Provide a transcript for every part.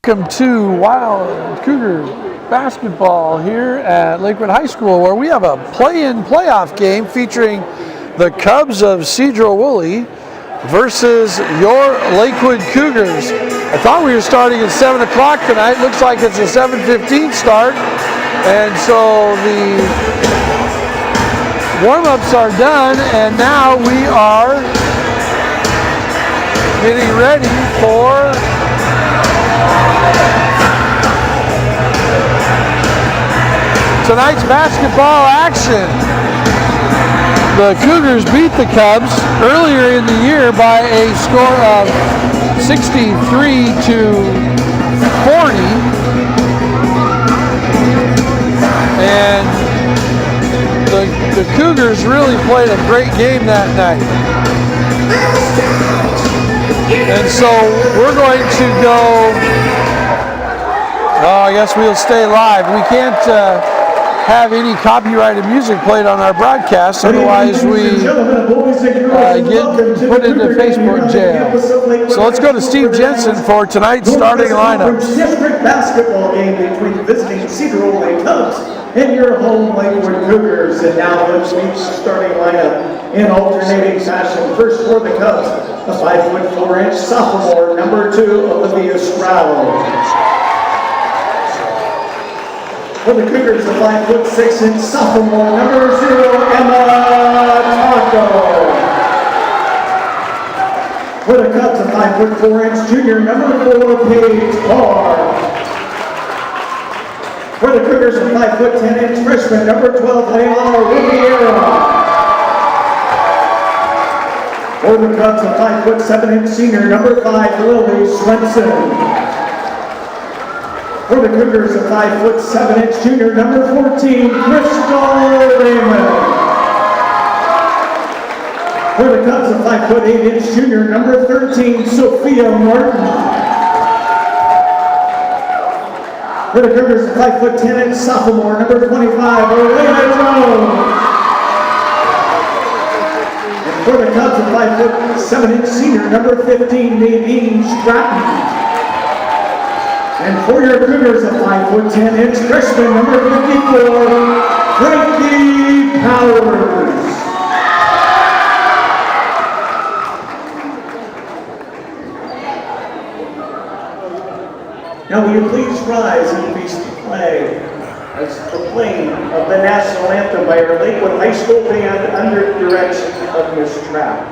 Welcome to Wild Cougar basketball here at Lakewood High School, where we have a play-in playoff game featuring the Cubs of Sedro-Wolley versus your Lakewood Cougars. I thought we were starting at 7 o'clock tonight. Looks like it's a 7:15 start. And so the warm-ups are done, and now we are getting ready for tonight's basketball action. The Cougars beat the Cubs earlier in the year by a score of 63-40. And the Cougars really played a great game that night. And so we're going to go, I guess we'll stay live. We can't have any copyrighted music played on our broadcast, otherwise we get put into Facebook jail. So let's go to Steve Jensen for tonight's starting lineup. District basketball game between the visiting Sedro-Wolley Cubs and your home Lakewood Cougars. And now let's meet the starting lineup in alternating fashion. First for the Cubs, a 5'4" sophomore, number 2, Olivia Stroud. For the Cougars, a 5'6" sophomore, number 0, Emma Taco. For the Cubs, a 5'4" junior, number 4, Paige Carr. For the Cougars, a 5'10" freshman, number 12, Leona Riviera. For the Cubs, a 5'7" senior, number 5, Lily Swenson. For the Cougars, a 5'7" junior, number 14, Crystal Raymond. For the Cubs, a 5'8" junior, number 13, Sophia Martin. For the Cougars, a 5'10" sophomore, number 25, Elena Jones. And for the Cubs, a 5'7" senior, number 15, Nadine Stratton. And for your Cougars, a 5'10" freshman, number 54, Frankie Powers. Now will you please rise and face the flag as the playing of the national anthem by our Lakewood High School band under the direction of Ms. Trapp.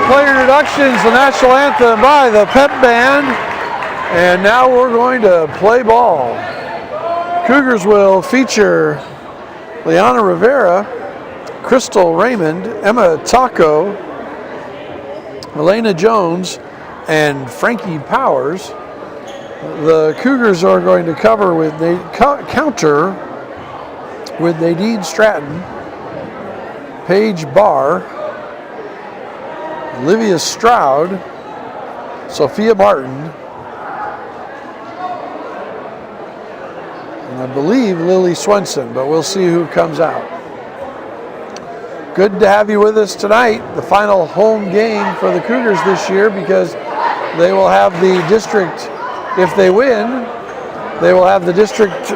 Player introductions, the national anthem by the pep band, and now we're going to play ball. Cougars will feature Leona Rivera, Crystal Raymond, Emma Taco, Elena Jones, and Frankie Powers. The Cougars are going to counter with Nadine Stratton, Paige Barr, Olivia Stroud, Sophia Martin, and I believe Lily Swenson, but we'll see who comes out. Good to have you with us tonight, the final home game for the Cougars this year, because they will have the district, if they win, they will have the district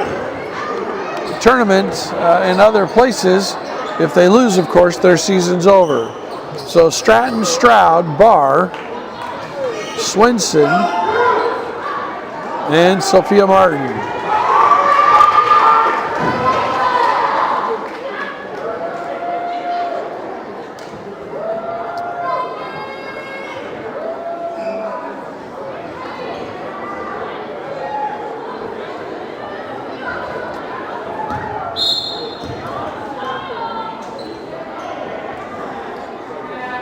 tournament in other places. If they lose, of course, their season's over. So Stratton, Stroud, Barr, Swenson, and Sophia Martin.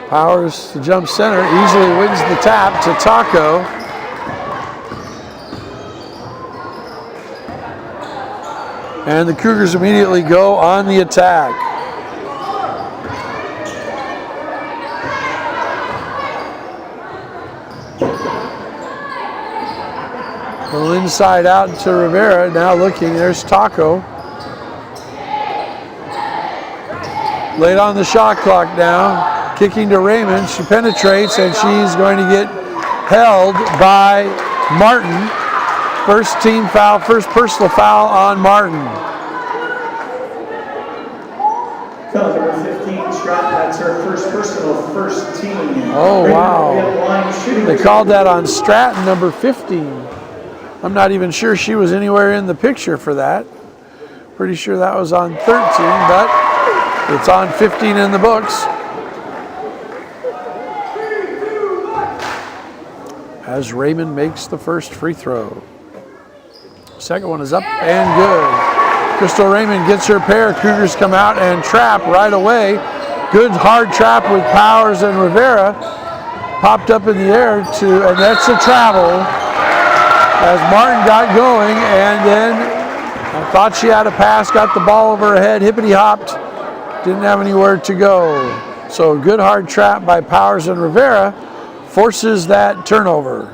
Powers to jump center, easily wins the tap to Taco. And the Cougars immediately go on the attack. A little inside out to Rivera, now looking, there's Taco. Late on the shot clock now. Kicking to Raymond, she penetrates and she's going to get held by Martin. First team foul, first personal foul on Martin. Foul number 15, Stratton, that's her first personal, first team. Oh, wow. They called that on Stratton, number 15. I'm not even sure she was anywhere in the picture for that. Pretty sure that was on 13, but it's on 15 in the books. As Raymond makes the first free throw. Second one is up and good. Crystal Raymond gets her pair. Cougars come out and trap right away. Good hard trap with Powers and Rivera. Popped up in the air and that's a travel. As Martin got going and then I thought she had a pass, got the ball over her head, hippity hopped, didn't have anywhere to go. So a good hard trap by Powers and Rivera forces that turnover.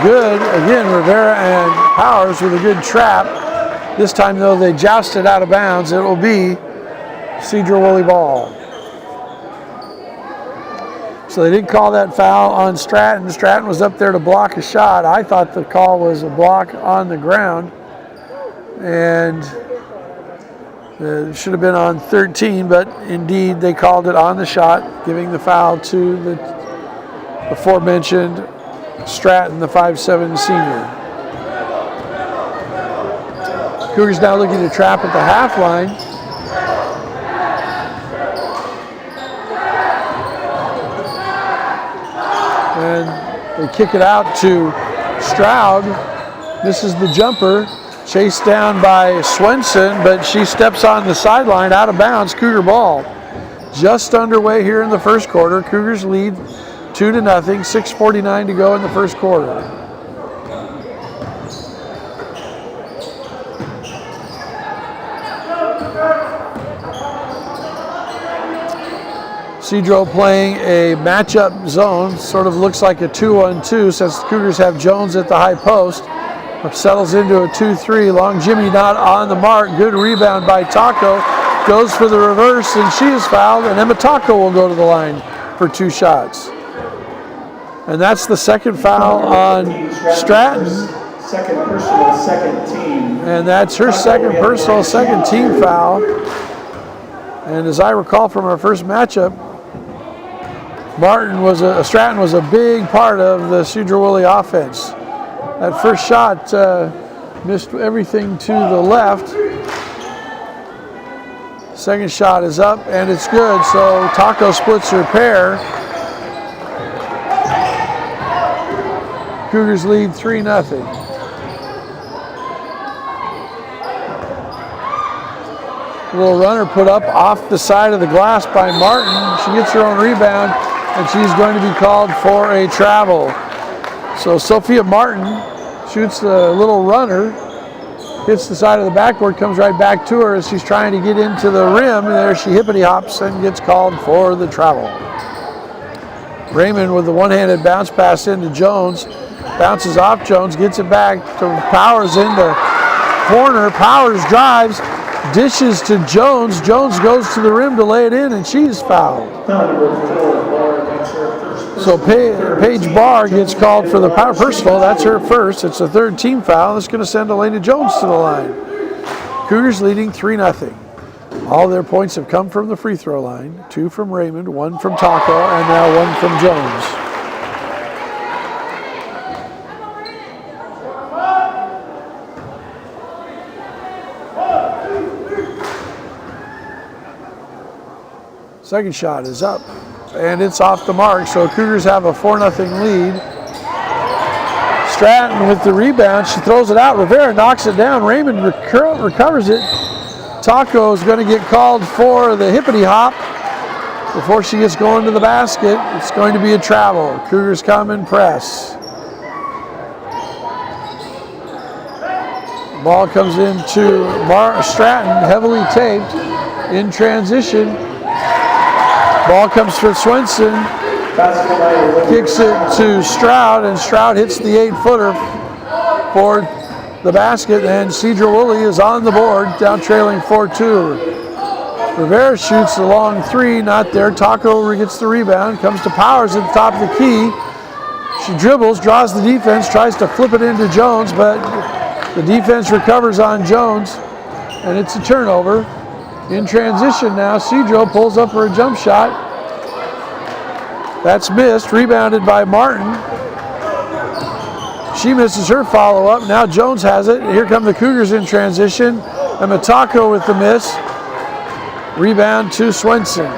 Good, again, Rivera and Powers with a good trap. This time, though, they jousted out of bounds. It will be Sedro-Wolley ball. So they did call that foul on Stratton. Stratton was up there to block a shot. I thought the call was a block on the ground. And it should have been on 13, but indeed they called it on the shot, giving the foul to the aforementioned Stratton, the 5'7" senior. Cougars now looking to trap at the half line. And they kick it out to Stroud. Misses the jumper. Chased down by Swenson, but she steps on the sideline out of bounds. Cougar ball. Just underway here in the first quarter. Cougars lead 2-0, 6:49 to go in the first quarter. Sedro playing a matchup zone, sort of looks like a 2-on-2 since the Cougars have Jones at the high post. Settles into a 2-3, long Jimmy not on the mark, good rebound by Taco, goes for the reverse and she is fouled and Emma Taco will go to the line for 2 shots. And that's the second foul on Stratton. Second personal, second team. And that's her second personal, second team foul. And as I recall from our first matchup, Stratton was a big part of the Sedro-Wolley offense. That first shot missed everything to the left. Second shot is up and it's good, so Taco splits her pair. Cougars lead 3-0. A little runner put up off the side of the glass by Martin. She gets her own rebound and she's going to be called for a travel. So Sophia Martin shoots a little runner, hits the side of the backboard, comes right back to her as she's trying to get into the rim, and there she hippity hops and gets called for the travel. Raymond with the one-handed bounce pass into Jones, bounces off Jones, gets it back to Powers in the corner. Powers drives, dishes to Jones. Jones goes to the rim to lay it in, and she's fouled. Foul number 4, Laura Mitchell. So Paige Barr gets called for the power personal. That's her first. It's the third team foul. That's going to send Elena Jones to the line. Cougars leading 3-0. All their points have come from the free throw line. 2 from Raymond, 1 from Taco, and now 1 from Jones. Second shot is up, and it's off the mark, so Cougars have a 4-0 lead. Stratton with the rebound. She throws it out. Rivera knocks it down. Raymond recovers it. Taco is going to get called for the hippity hop before she gets going to the basket. It's going to be a travel. Cougars come and press. Ball comes into Stratton, heavily taped, in transition. Ball comes for Swenson. Kicks it to Stroud, and Stroud hits the 8-footer for the basket, and Sedro-Wolley is on the board, down trailing 4-2. Rivera shoots the long 3, not there. Taco gets the rebound, comes to Powers at the top of the key. She dribbles, draws the defense, tries to flip it into Jones, but the defense recovers on Jones, and it's a turnover. In transition now, Sedro pulls up for a jump shot. That's missed, rebounded by Martin. She misses her follow-up. Now Jones has it. Here come the Cougars in transition. And Matako with the miss. Rebound to Swenson.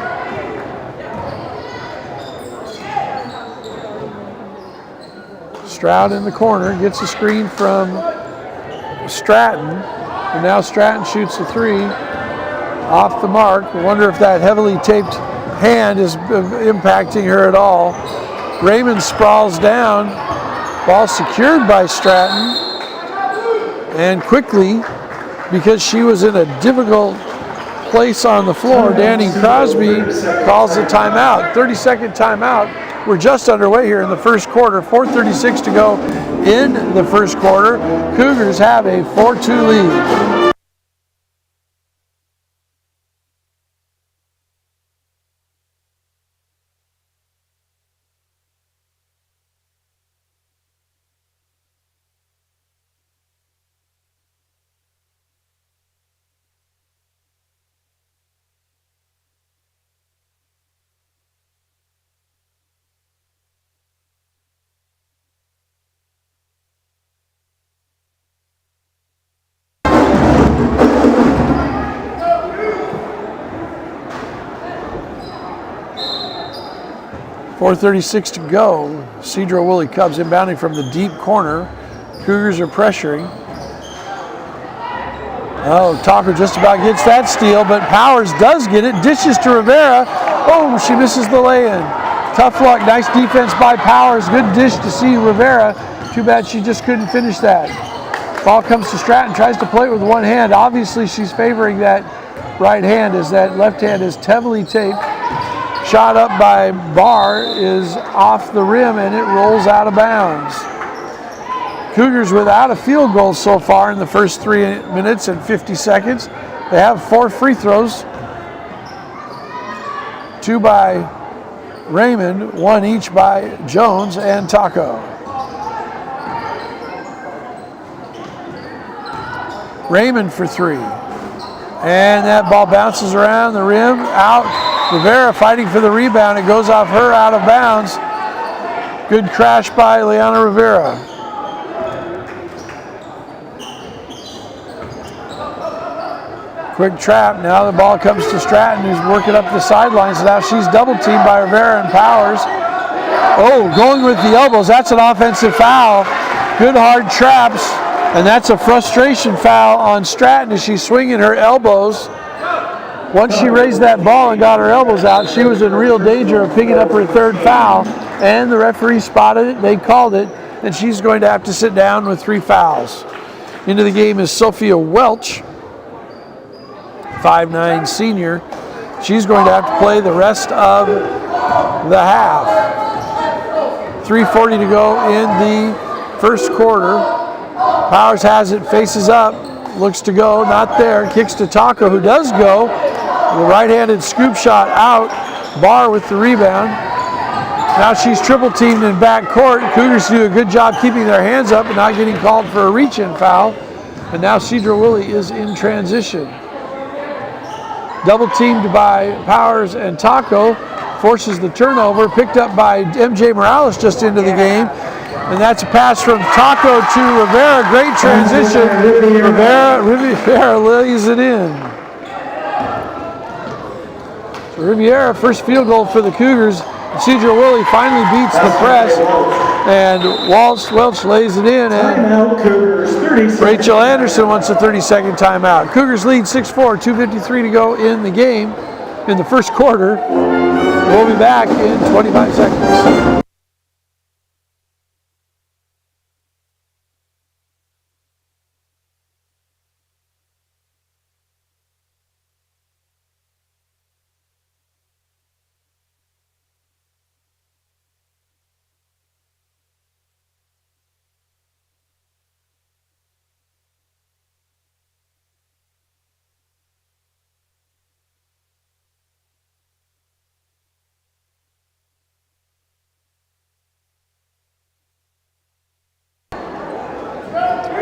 Stroud in the corner, gets a screen from Stratton. And now Stratton shoots a 3 off the mark. I wonder if that heavily taped hand is impacting her at all. Raymond sprawls down. Ball secured by Stratton. And quickly, because she was in a difficult place on the floor, Danny Crosby calls a timeout. 30-second timeout. We're just underway here in the first quarter. 4:36 to go in the first quarter. Cougars have a 4-2 lead. .436 to go. Sedro-Wolley Cubs inbounding from the deep corner. Cougars are pressuring. Oh, Taco just about gets that steal, but Powers does get it. Dishes to Rivera. Oh, she misses the lay-in. Tough luck. Nice defense by Powers. Good dish to see Rivera. Too bad she just couldn't finish that. Ball comes to Stratton. Tries to play it with one hand. Obviously, she's favoring that right hand as that left hand is heavily taped. Shot up by Barr is off the rim and it rolls out of bounds. Cougars without a field goal so far in the first 3 minutes and 50 seconds. They have 4 free throws. 2 by Raymond, 1 each by Jones and Taco. Raymond for 3. And that ball bounces around the rim, out. Rivera fighting for the rebound. It goes off her out of bounds. Good crash by Liana Rivera. Quick trap. Now the ball comes to Stratton, who's working up the sidelines. Now she's double teamed by Rivera and Powers. Oh, going with the elbows. That's an offensive foul. Good hard traps. And that's a frustration foul on Stratton as she's swinging her elbows. Once she raised that ball and got her elbows out, she was in real danger of picking up her 3rd foul. And the referee spotted it, they called it, and she's going to have to sit down with 3 fouls. Into the game is Sophia Welch, 5'9" senior. She's going to have to play the rest of the half. 3:40 to go in the first quarter. Powers has it, faces up, looks to go, not there, kicks to Taco, who does go. The right-handed scoop shot out. Barr with the rebound. Now she's triple teamed in back court. Cougars do a good job keeping their hands up and not getting called for a reach-in foul. And now Sedro-Wolley is in transition. Double teamed by Powers and Taco, forces the turnover, picked up by MJ Morales just into the game. And that's a pass from Taco to Rivera. Great transition. Rivera lays it in. So Rivera, first field goal for the Cougars. Sedro-Wolley finally beats the press, and Welch lays it in, and Rachel Anderson wants a 30-second timeout. Cougars lead 6-4, 2:53 to go in the game, in the first quarter. We'll be back in 25 seconds.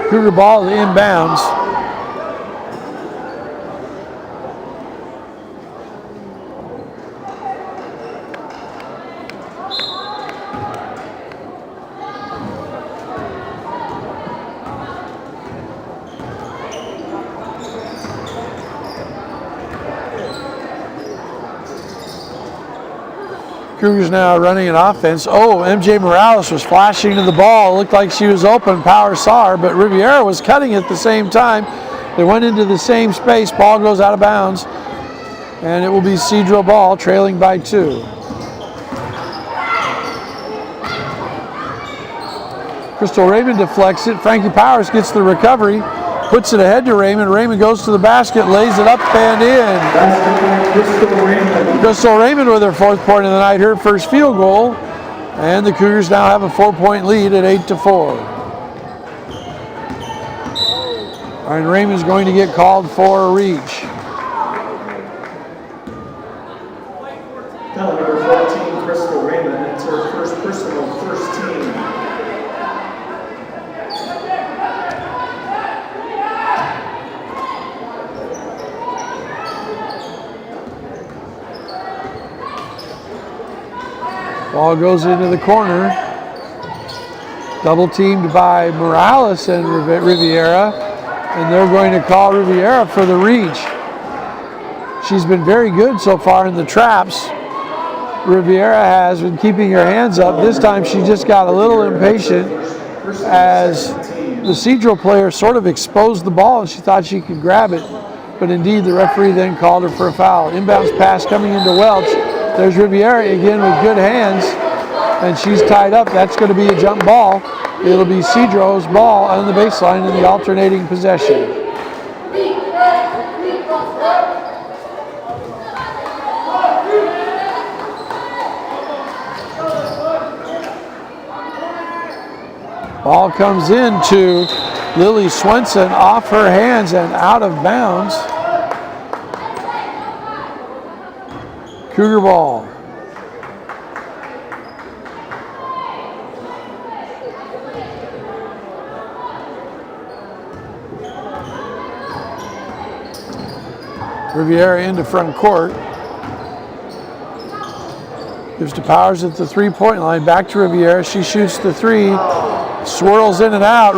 Cougar ball inbounds. Cougars now running an offense. Oh, MJ Morales was flashing to the ball. Looked like she was open. Powers saw her, but Riviera was cutting at the same time. They went into the same space. Ball goes out of bounds, and it will be Sedro ball, trailing by 2. Crystal Raymond deflects it. Frankie Powers gets the recovery, puts it ahead to Raymond. Raymond goes to the basket, lays it up and in. Crystal Raymond with her 4th point of the night, her first field goal. And the Cougars now have a 4-point lead at 8-4. And Raymond's going to get called for a reach. Foul number 14, Crystal Raymond. It's her first personal, first team. Ball goes into the corner. Double teamed by Morales and Riviera. And they're going to call Riviera for the reach. She's been very good so far in the traps. Riviera has been keeping her hands up. This time she just got a little impatient as the Sedro player sort of exposed the ball and she thought she could grab it. But indeed the referee then called her for a foul. Inbounds pass coming into Welch. There's Riviera again with good hands, and she's tied up. That's going to be a jump ball. It'll be Sedro's ball on the baseline in the alternating possession. Ball comes into Lily Swenson off her hands and out of bounds. Cougar ball. Riviera into front court. Gives to Powers at the 3-point line. Back to Riviera. She shoots the 3. Swirls in and out.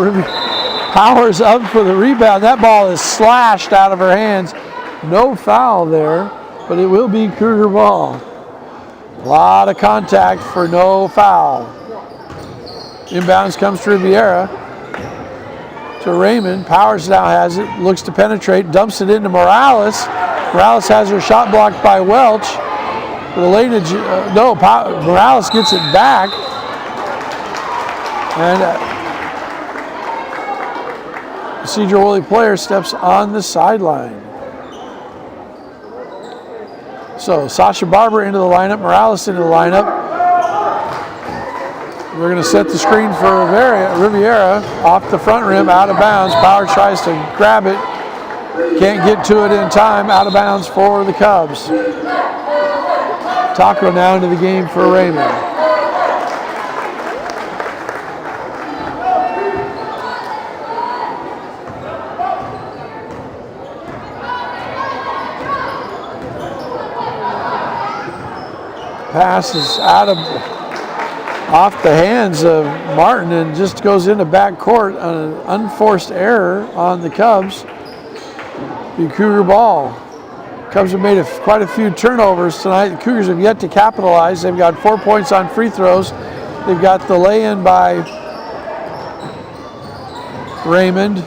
Powers up for the rebound. That ball is slashed out of her hands. No foul there, but it will be Cougar ball. A lot of contact for no foul. Inbounds comes to Riviera. To Raymond. Powers now has it. Looks to penetrate. Dumps it into Morales. Morales has her shot blocked by Welch. Morales gets it back. And the Sedro-Wolley player steps on the sideline. So Sasha Barber into the lineup, Morales into the lineup. We're going to set the screen for Riviera off the front rim, out of bounds. Powers tries to grab it. Can't get to it in time. Out of bounds for the Cubs. Taco now into the game for Raymond. Pass is out of off the hands of Martin and just goes into backcourt. An unforced error on the Cubs. The Cougar ball. Cubs have made quite a few turnovers tonight. The Cougars have yet to capitalize. They've got 4 points on free throws. They've got the lay-in by Raymond.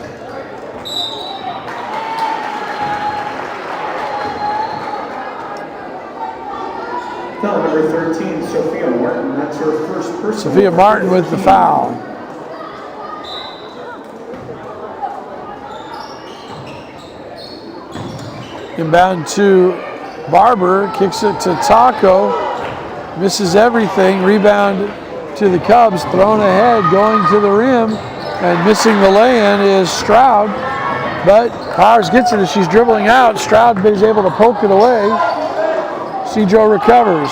Foul number 13, Sophia Martin. That's her first personal. Sophia Martin with the foul. Inbound to Barber, kicks it to Taco, misses everything. Rebound to the Cubs, thrown ahead, going to the rim, and missing the lay-in is Stroud. But Powers gets it as she's dribbling out. Stroud is able to poke it away. Sedro recovers.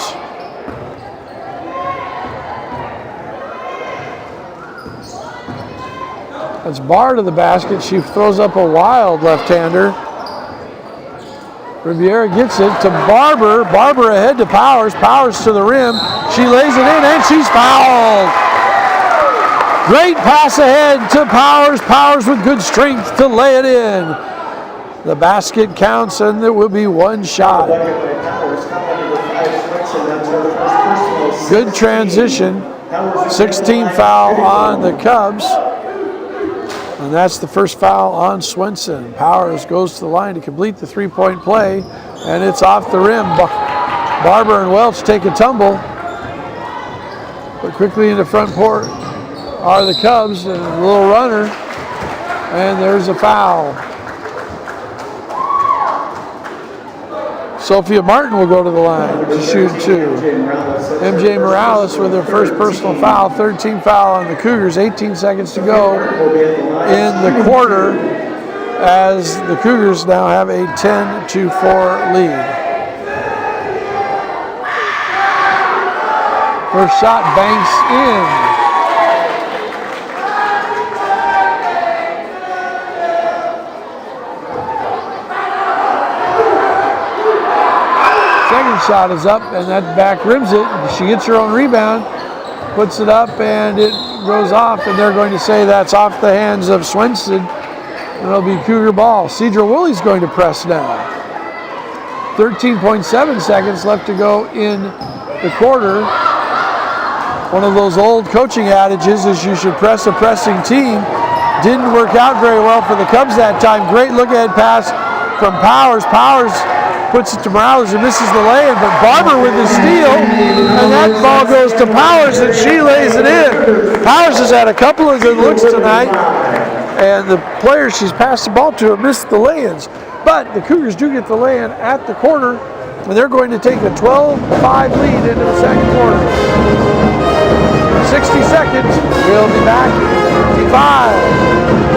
That's Barr to the basket. She throws up a wild left-hander. Riviera gets it to Barber. Barber ahead to Powers. Powers to the rim. She lays it in and she's fouled. Great pass ahead to Powers. Powers with good strength to lay it in. The basket counts and there will be one shot. Good transition. 16th foul on the Cubs. And that's the first foul on Swenson. Powers goes to the line to complete the three-point play, and it's off the rim. Barber and Welch take a tumble, but quickly into front court are the Cubs, and a little runner, and there's a foul. Sophia Martin will go to the line to shoot two. MJ Morales with her first personal foul, 13th foul on the Cougars, 18 seconds to go in the quarter as the Cougars now have a 10-4 lead. First shot banks in. Second shot is up, and that back rims it. She gets her own rebound, puts it up, and it goes off, and they're going to say that's off the hands of Swenson. And it'll be Cougar ball. Sedro-Wolley's going to press now. 13.7 seconds left to go in the quarter. One of those old coaching adages is you should press a pressing team. Didn't work out very well for the Cubs that time. Great look-ahead pass from Powers. Powers puts it to Morales and misses the lay-in, but Barber with the steal, and that ball goes to Powers, and she lays it in. Powers has had a couple of good looks tonight, and the players she's passed the ball to have missed the lay-ins. But the Cougars do get the lay-in at the quarter, and they're going to take a 12-5 lead into the second quarter. 60 seconds, we'll be back in 55.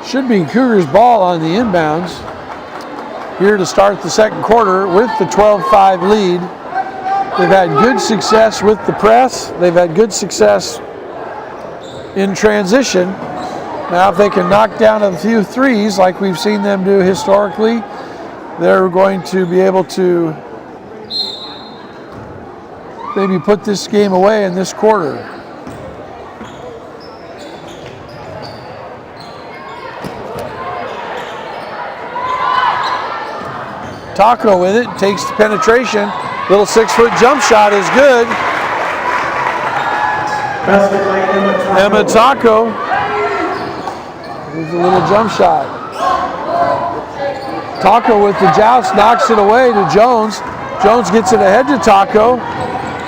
Should be Cougars ball on the inbounds here to start the second quarter with the 12-5 lead. They've had good success with the press. They've had good success in transition. Now if they can knock down a few threes like we've seen them do historically, they're going to be able to maybe put this game away in this quarter. Taco with it, takes the penetration. Little 6-foot jump shot is good. Emma Taco With a little jump shot. Taco with the joust knocks it away to Jones. Jones gets it ahead to Taco.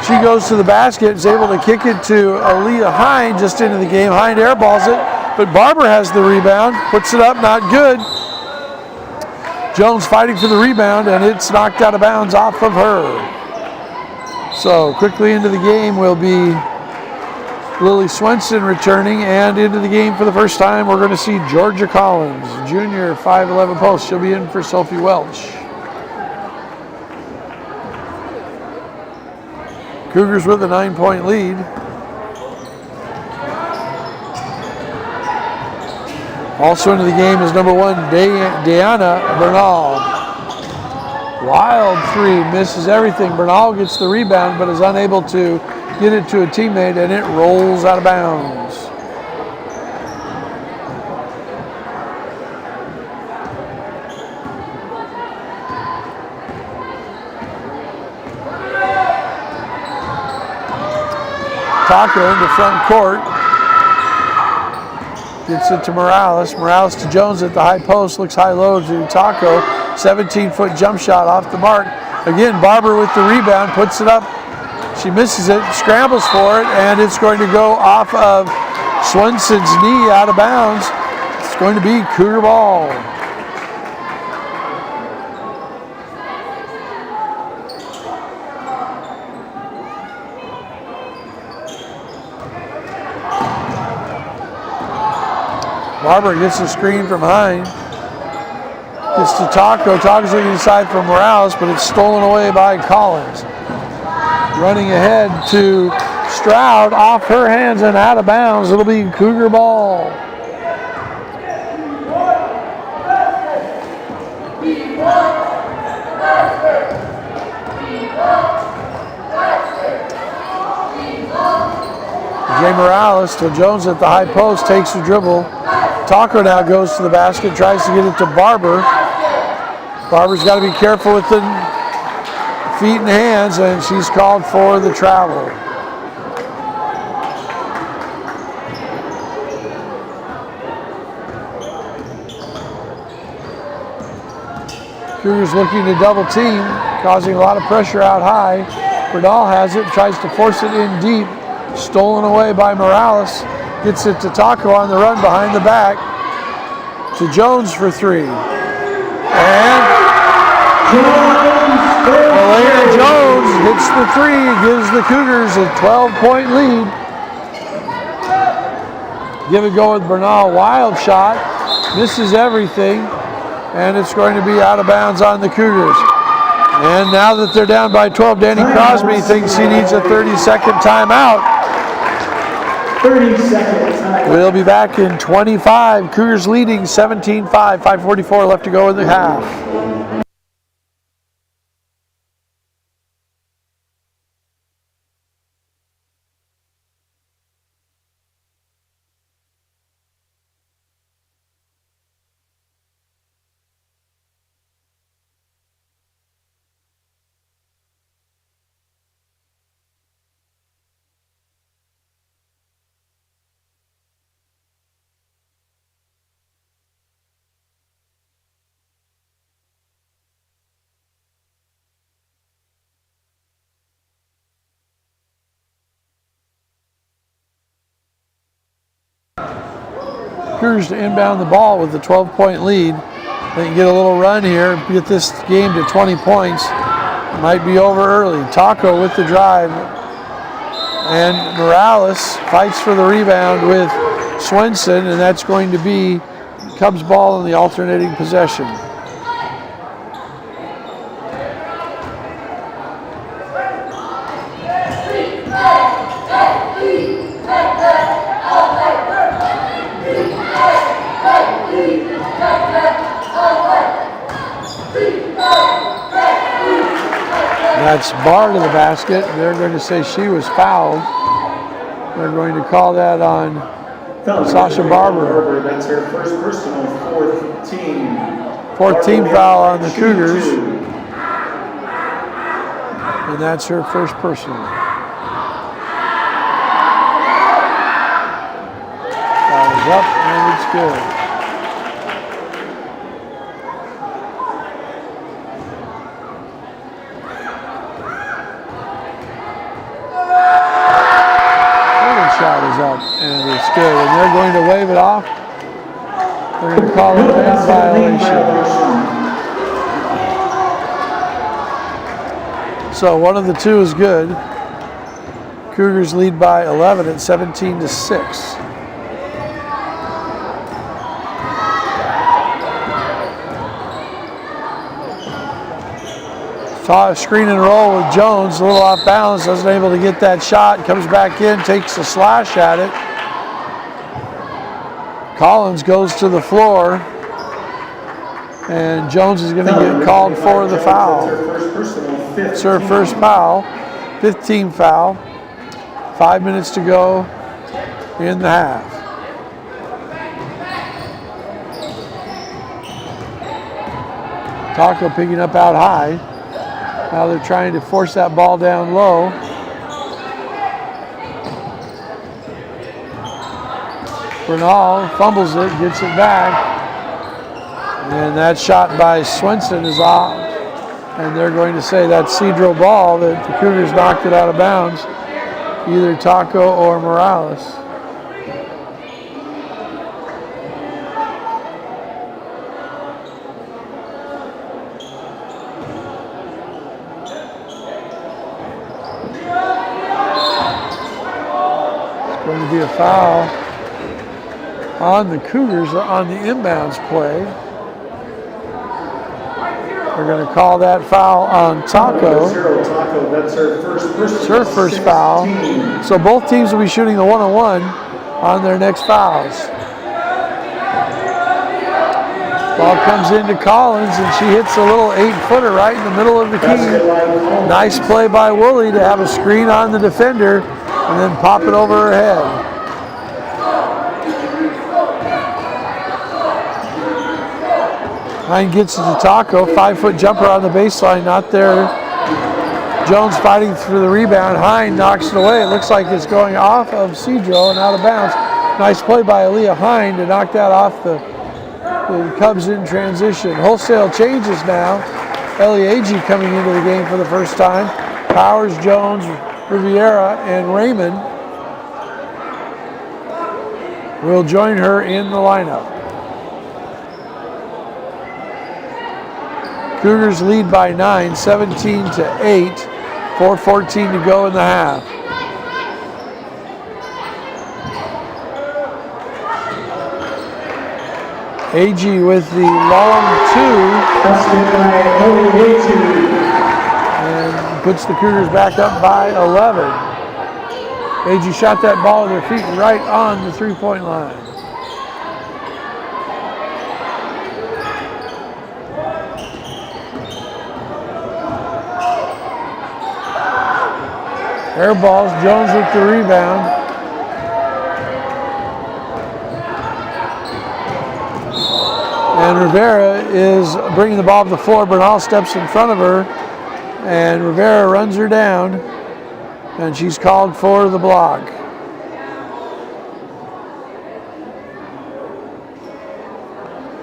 She goes to the basket, is able to kick it to Aaliyah Hind just into the game. Hind airballs it, but Barber has the rebound, puts it up, not good. Jones fighting for the rebound, and it's knocked out of bounds off of her. So quickly into the game will be Lily Swenson returning, and into the game for the first time we're going to see Georgia Collins, junior, 5'11" post. She'll be in for Sophie Welch. Cougars with a 9-point lead. Also into the game is number 1, Deanna Bernal. Wild three, misses everything. Bernal gets the rebound but is unable to get it to a teammate, and it rolls out of bounds. Taco into front court. Gets it to Morales. Morales to Jones at the high post. Looks high-low to Taco. 17-foot jump shot off the mark. Again, Barber with the rebound. Puts it up. She misses it. Scrambles for it. And it's going to go off of Swenson's knee out of bounds. It's going to be Cougar ball. Barber gets the screen from Hind. Gets to Taco. Taco's looking inside for Morales, but it's stolen away by Collins. Running ahead to Stroud, off her hands and out of bounds. It'll be Cougar ball. Jay Morales to Jones at the high post, takes the dribble. Taco now goes to the basket, tries to get it to Barber. Barber's got to be careful with the feet and hands, and she's called for the travel. Cougars looking to double team, causing a lot of pressure out high. Bernal has it, tries to force it in deep. Stolen away by Morales. Gets it to Taco on the run behind the back. To Jones for three. And Alea Jones hits the three. Gives the Cougars a 12-point lead. Give it go with Bernal. Wild shot. Misses everything. And it's going to be out of bounds on the Cougars. And now that they're down by 12, Danny Crosby thinks he needs a 30-second timeout. 30 seconds. We'll be back in 25. Cougars leading 17-5. 5:44 left to go in the half. Cougars to inbound the ball with a 12-point lead. They can get a little run here, get this game to 20 points. Might be over early. Taco with the drive. And Morales fights for the rebound with Swenson, and that's going to be Cubs ball in the alternating possession. That's Barr to the basket. They're going to say she was fouled. They're going to call that on Sasha Barber. That's her first personal, fourth team foul on the Cougars. And that's her first personal. Foul is up, and it's good. up, and it's good. And they're going to wave it off. They're going to call it a lane violation. So one of the two is good. Cougars lead by 11 at 17-6. Saw a screen and roll with Jones, a little off balance, wasn't able to get that shot, comes back in, takes a slash at it. Collins goes to the floor, and Jones is going to get called for the foul. It's her first foul, 5th team foul. 5 minutes to go in the half. Taco picking up out high. Now they're trying to force that ball down low. Bernal fumbles it, gets it back. And that shot by Swenson is off. And they're going to say that's Sedro ball, that the Cougars knocked it out of bounds. Either Taco or Morales. It's going to be a foul on the Cougars on the inbounds play. We're going to call that foul on Taco. That's her first foul. So both teams will be shooting the 1-on-1 on their next fouls. Ball comes into Collins, and she hits a little 8-footer right in the middle of the key. Nice play by Wooley to have a screen on the defender and then pop it over her head. Hine gets it to Taco, 5-foot jumper on the baseline, not there. Jones fighting for the rebound. Hine knocks it away. It looks like it's going off of Sedro and out of bounds. Nice play by Aaliyah Hine to knock that off the Cubs in transition. Wholesale changes now. Eliagi coming into the game for the first time. Powers, Jones, Riviera, and Raymond will join her in the lineup. Cougars lead by 9, 17-8, 4:14 to go in the half. AG with the long 2. And puts the Cougars back up by 11. AG shot that ball with her feet right on the 3-point line. Air balls, Jones with the rebound. And Rivera is bringing the ball to the floor. Bernal steps in front of her, and Rivera runs her down, and she's called for the block.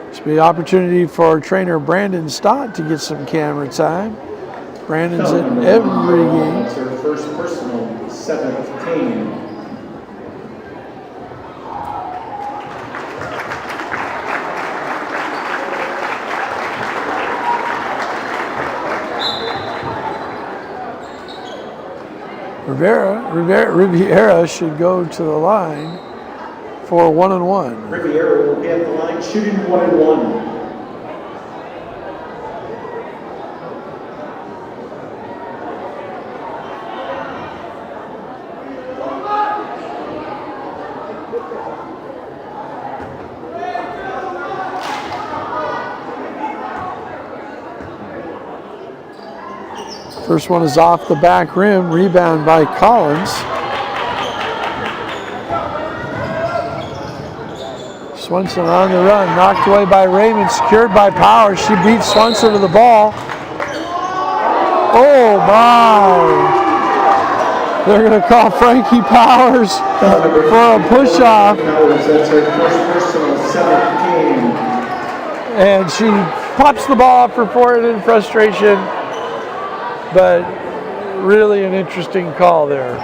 This will be an opportunity for trainer Brandon Stott to get some camera time. Brandon's in every game. It's her first personal, 7th team. Riviera should go to the line for 1-on-1. Riviera will be at the line shooting 1-on-1. First one is off the back rim, rebound by Collins. Swenson on the run, knocked away by Raymond, secured by Powers. She beats Swenson to the ball. Oh my! They're going to call Frankie Powers for a push-off. That's her first personal, 7th team. And she pops the ball up for it in frustration. But really an interesting call there.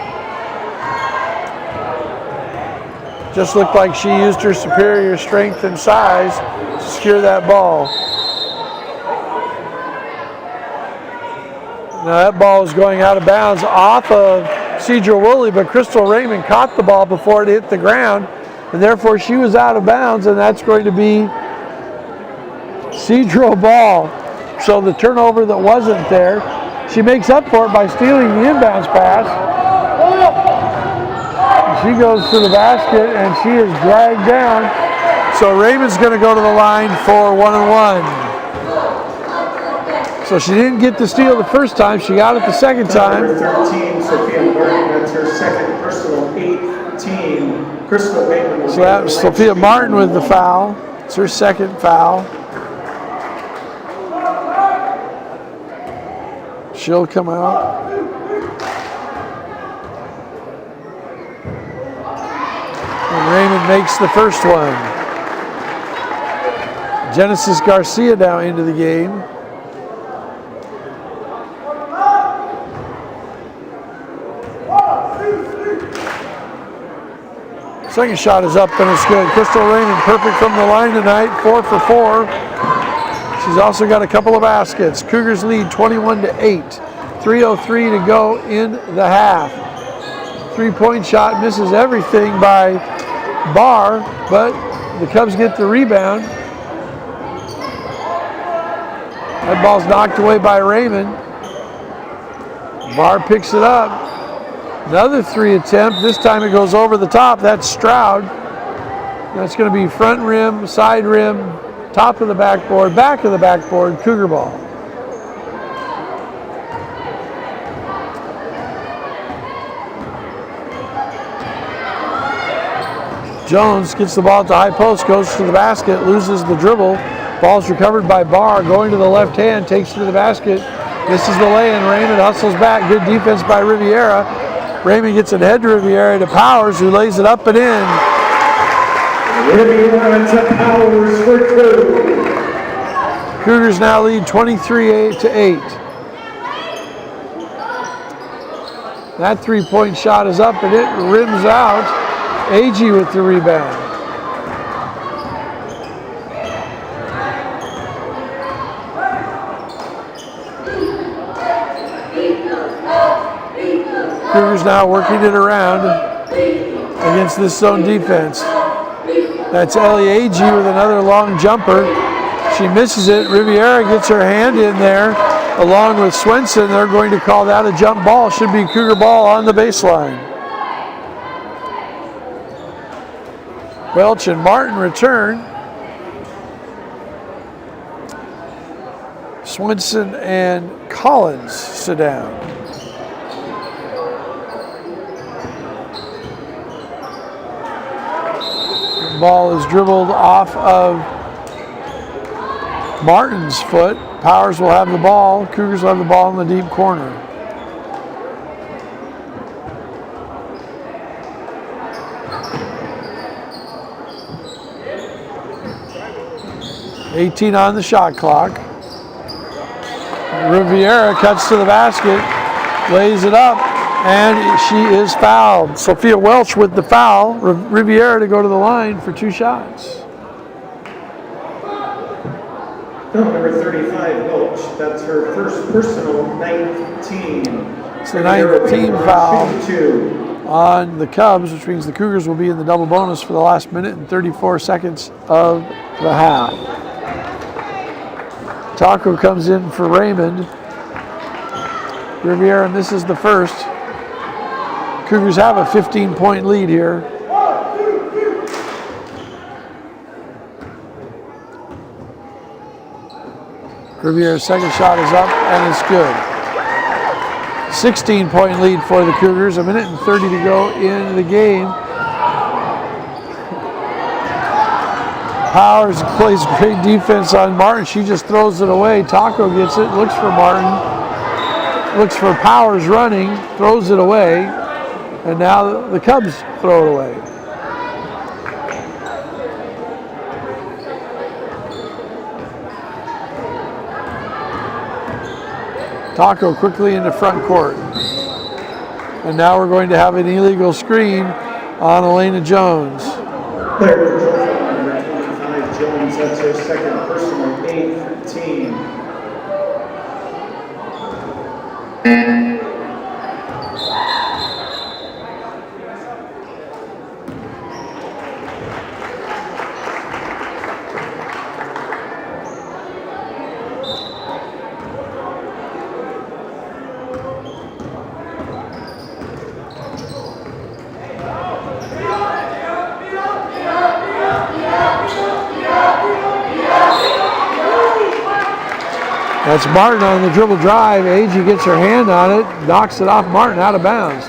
Just looked like she used her superior strength and size to secure that ball. Now that ball is going out of bounds off of Sedro-Wolley, but Crystal Raymond caught the ball before it hit the ground, and therefore she was out of bounds, and that's going to be Sedro ball. So the turnover that wasn't there, she makes up for it by stealing the inbounds pass. She goes to the basket, and she is dragged down. So Raymond's going to go to the line for 1-and-1. So she didn't get the steal the first time. She got it the second time. Number 13, Sophia Martin. That's her second personal 18. Crystal Raymond. So that was Sophia Martin with the foul. It's her second foul. She'll come out. And Raymond makes the first one. Genesis Garcia now into the game. Second shot is up and it's good. Crystal Raymond perfect from the line tonight, 4 for 4. She's also got a couple of baskets. Cougars lead 21-8. 3:03 to go in the half. 3-point shot misses everything by Barr, but the Cubs get the rebound. That ball's knocked away by Raymond. Barr picks it up. Another 3 attempt. This time it goes over the top. That's Stroud. That's going to be front rim, side rim, top of the backboard, back of the backboard, Cougar ball. Jones gets the ball at the high post, goes to the basket, loses the dribble. Ball's recovered by Barr, going to the left hand, takes it to the basket. Misses the lay-in. Raymond hustles back. Good defense by Riviera. Raymond gets it ahead to Riviera to Powers, who lays it up and in. Riviera to Powers for 2. Cougars now lead 23-8. That 3-point shot is up and it rims out. Agee with the rebound. Cougars now working it around against this zone defense. That's Ellie Agee with another long jumper. She misses it. Riviera gets her hand in there along with Swenson. They're going to call that a jump ball. Should be Cougar ball on the baseline. Welch and Martin return. Swenson and Collins sit down. The ball is dribbled off of Martin's foot. Powers will have the ball. Cougars will have the ball in the deep corner. .18 on the shot clock. Riviera cuts to the basket, lays it up, and she is fouled. Sophia Welch with the foul. Riviera to go to the line for 2 shots. Number 35, Welch. That's her first personal 19. It's the 9th team foul on the Cubs, which means the Cougars will be in the double bonus for the last minute and 34 seconds of the half. Taco comes in for Raymond. Riviera misses the first. Cougars have a 15-point lead here. Riviera's second shot is up and it's good. 16-point lead for the Cougars. 1 minute and 30 to go in the game. Powers plays great defense on Martin. She just throws it away. Taco gets it, looks for Martin, looks for Powers running, throws it away, and now the Cubs throw it away. Taco quickly into front court. And now we're going to have an illegal screen on Elena Jones. Player control number 25, Jones, that's her second personal 8 for the team. That's Martin on the dribble drive. Agee gets her hand on it, knocks it off Martin out of bounds.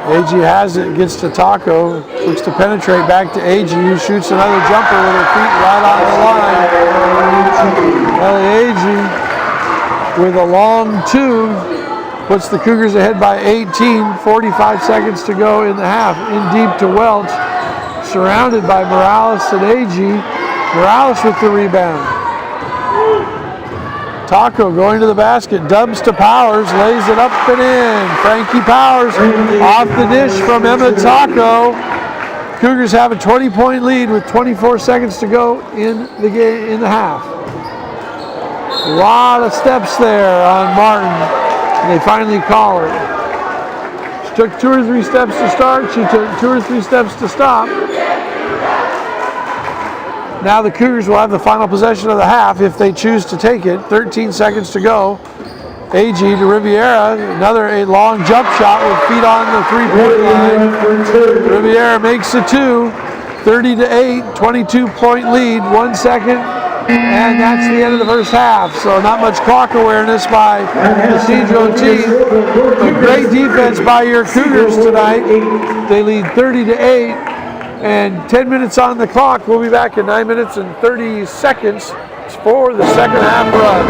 Agee has it, gets to Taco, looks to penetrate back to Agee, who shoots another jumper with her feet right on the line. Ellie Agee with a long two puts the Cougars ahead by 18, 45 seconds to go in the half. In deep to Welch, surrounded by Morales and Agee. Morales with the rebound. Taco going to the basket, dubs to Powers, lays it up and in. Frankie Powers off the dish from Emma Taco. Cougars have a 20-point lead with 24 seconds to go in the game, in the half. A lot of steps there on Martin, and they finally call her. She took 2 or 3 steps to start, she took 2 or 3 steps to stop. Now the Cougars will have the final possession of the half if they choose to take it. 13 seconds to go. Agee to Riviera, another long jump shot with feet on the 3-point line. Riviera makes the 2, 30-8, 22-point lead, 1 second, and that's the end of the first half. So not much clock awareness by the Sedro team, but great defense by your Cougars tonight. They lead 30-8. And 10 minutes on the clock. We'll be back in 9 minutes and 30 seconds for the second half run.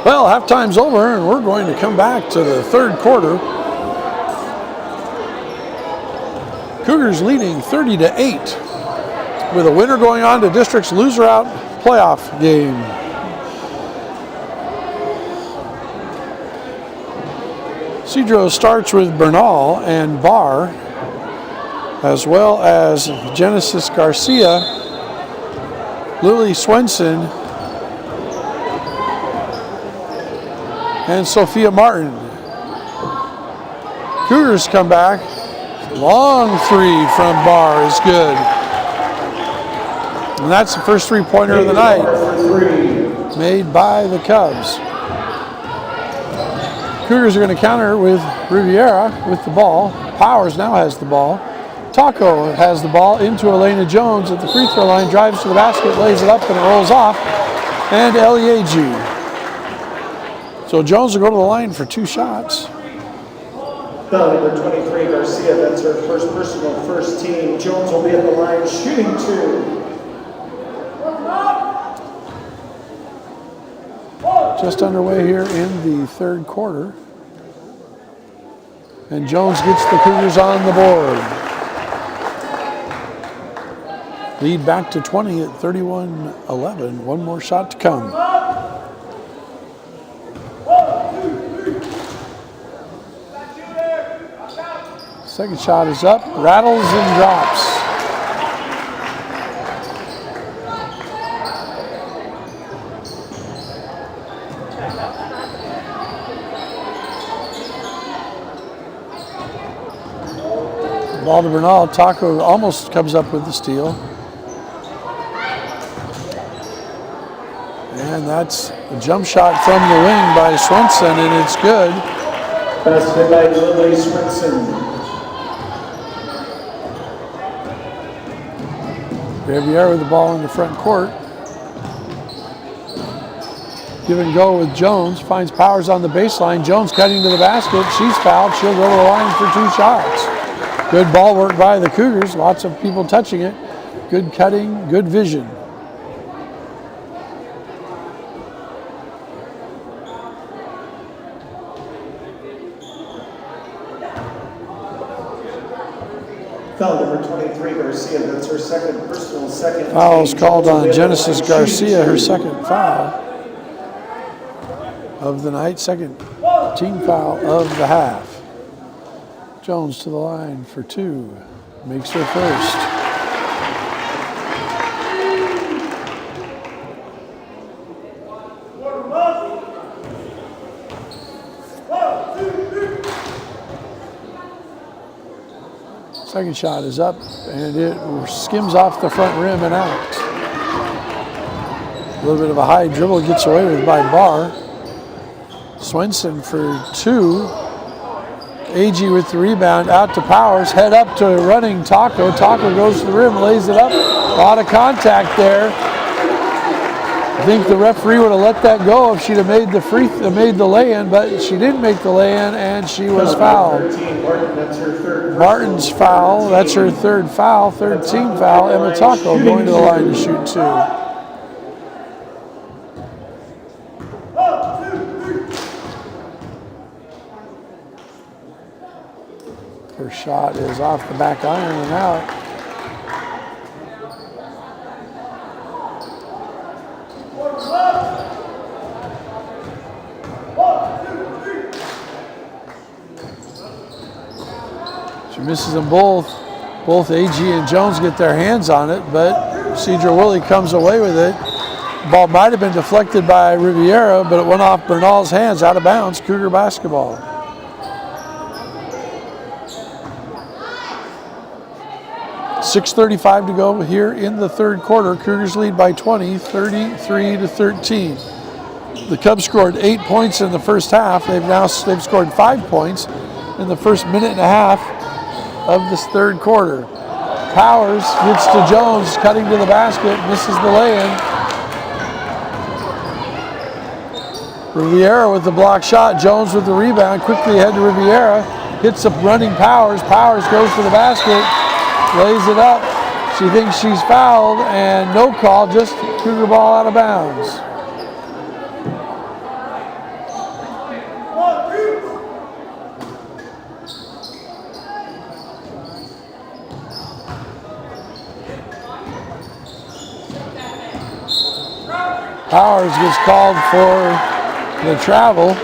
Well, halftime's over, and we're going to come back to the third quarter. Cougars leading 30-8, with a winner going on to district's loser out playoff game. Sedro starts with Bernal and Barr, as well as Genesis Garcia, Lily Swenson, and Sophia Martin. Cougars come back. Long three from Barr is good. And that's the first three-pointer of the night, made by the Cubs. Cougars are going to counter with Riviera with the ball. Powers now has the ball. Taco has the ball into Elena Jones at the free throw line, drives to the basket, lays it up, and it rolls off. And Eliagi. So Jones will go to the line for 2 shots. Foul number 23, Garcia, that's her first personal, first team. Jones will be at the line shooting 2. Just underway here in the third quarter. And Jones gets the Cougars on the board. Lead back to 20 at 31-11. One more shot to come. Second shot is up, rattles and drops. Ball to Bernal. Taco almost comes up with the steal. And that's a jump shot from the wing by Swenson, and it's good. Basket by Lily Swenson. Riviera with the ball in the front court. Give and go with Jones. Finds Powers on the baseline. Jones cutting to the basket. She's fouled. She'll go to the line for 2 shots. Good ball work by the Cougars. Lots of people touching it. Good cutting, good vision. Foul number 23, Garcia, that's her second personal, second. Foul's called on Genesis Garcia, her second foul of the night, second team foul of the half. Jones to the line for 2, makes her first. Second shot is up, and it skims off the front rim and out. A little bit of a high dribble gets away with by Barr. Swenson for 2. Agee with the rebound, out to Powers, head up to running Taco. Taco goes to the rim, lays it up. A lot of contact there. I think the referee would have let that go if she'd have made the lay-in, but she didn't make the lay-in, and she was fouled. Martin's foul, that's her third foul, third team foul. Emma Taco going to the line to shoot 2. First shot is off the back iron and out. She misses them both. Both Agee and Jones get their hands on it, but Sedro-Wolley comes away with it. The ball might have been deflected by Riviera, but it went off Bernal's hands, out of bounds. Cougar basketball. .6:35 to go here in the third quarter. Cougars lead by 20, 33-13. The Cubs scored 8 points in the first half. They've scored 5 points in the first minute and a half of this third quarter. Powers gets to Jones, cutting to the basket, misses the lay-in. Riviera with the block shot. Jones with the rebound, quickly ahead to Riviera. Hits up running Powers. Powers goes to the basket. Lays it up. She thinks she's fouled, and no call, just Cougar ball out of bounds. Powers gets called for the travel.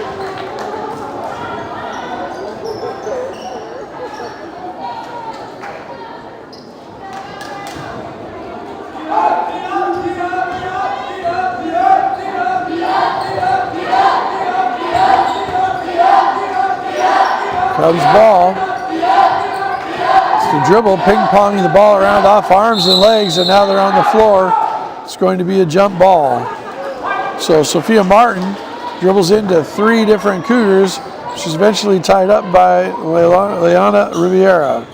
Cubs ball. It's the dribble, ping-ponging the ball around off arms and legs, and now they're on the floor. It's going to be a jump ball. So Sophia Martin dribbles into 3 different Cougars. She's eventually tied up by Leona Riviera.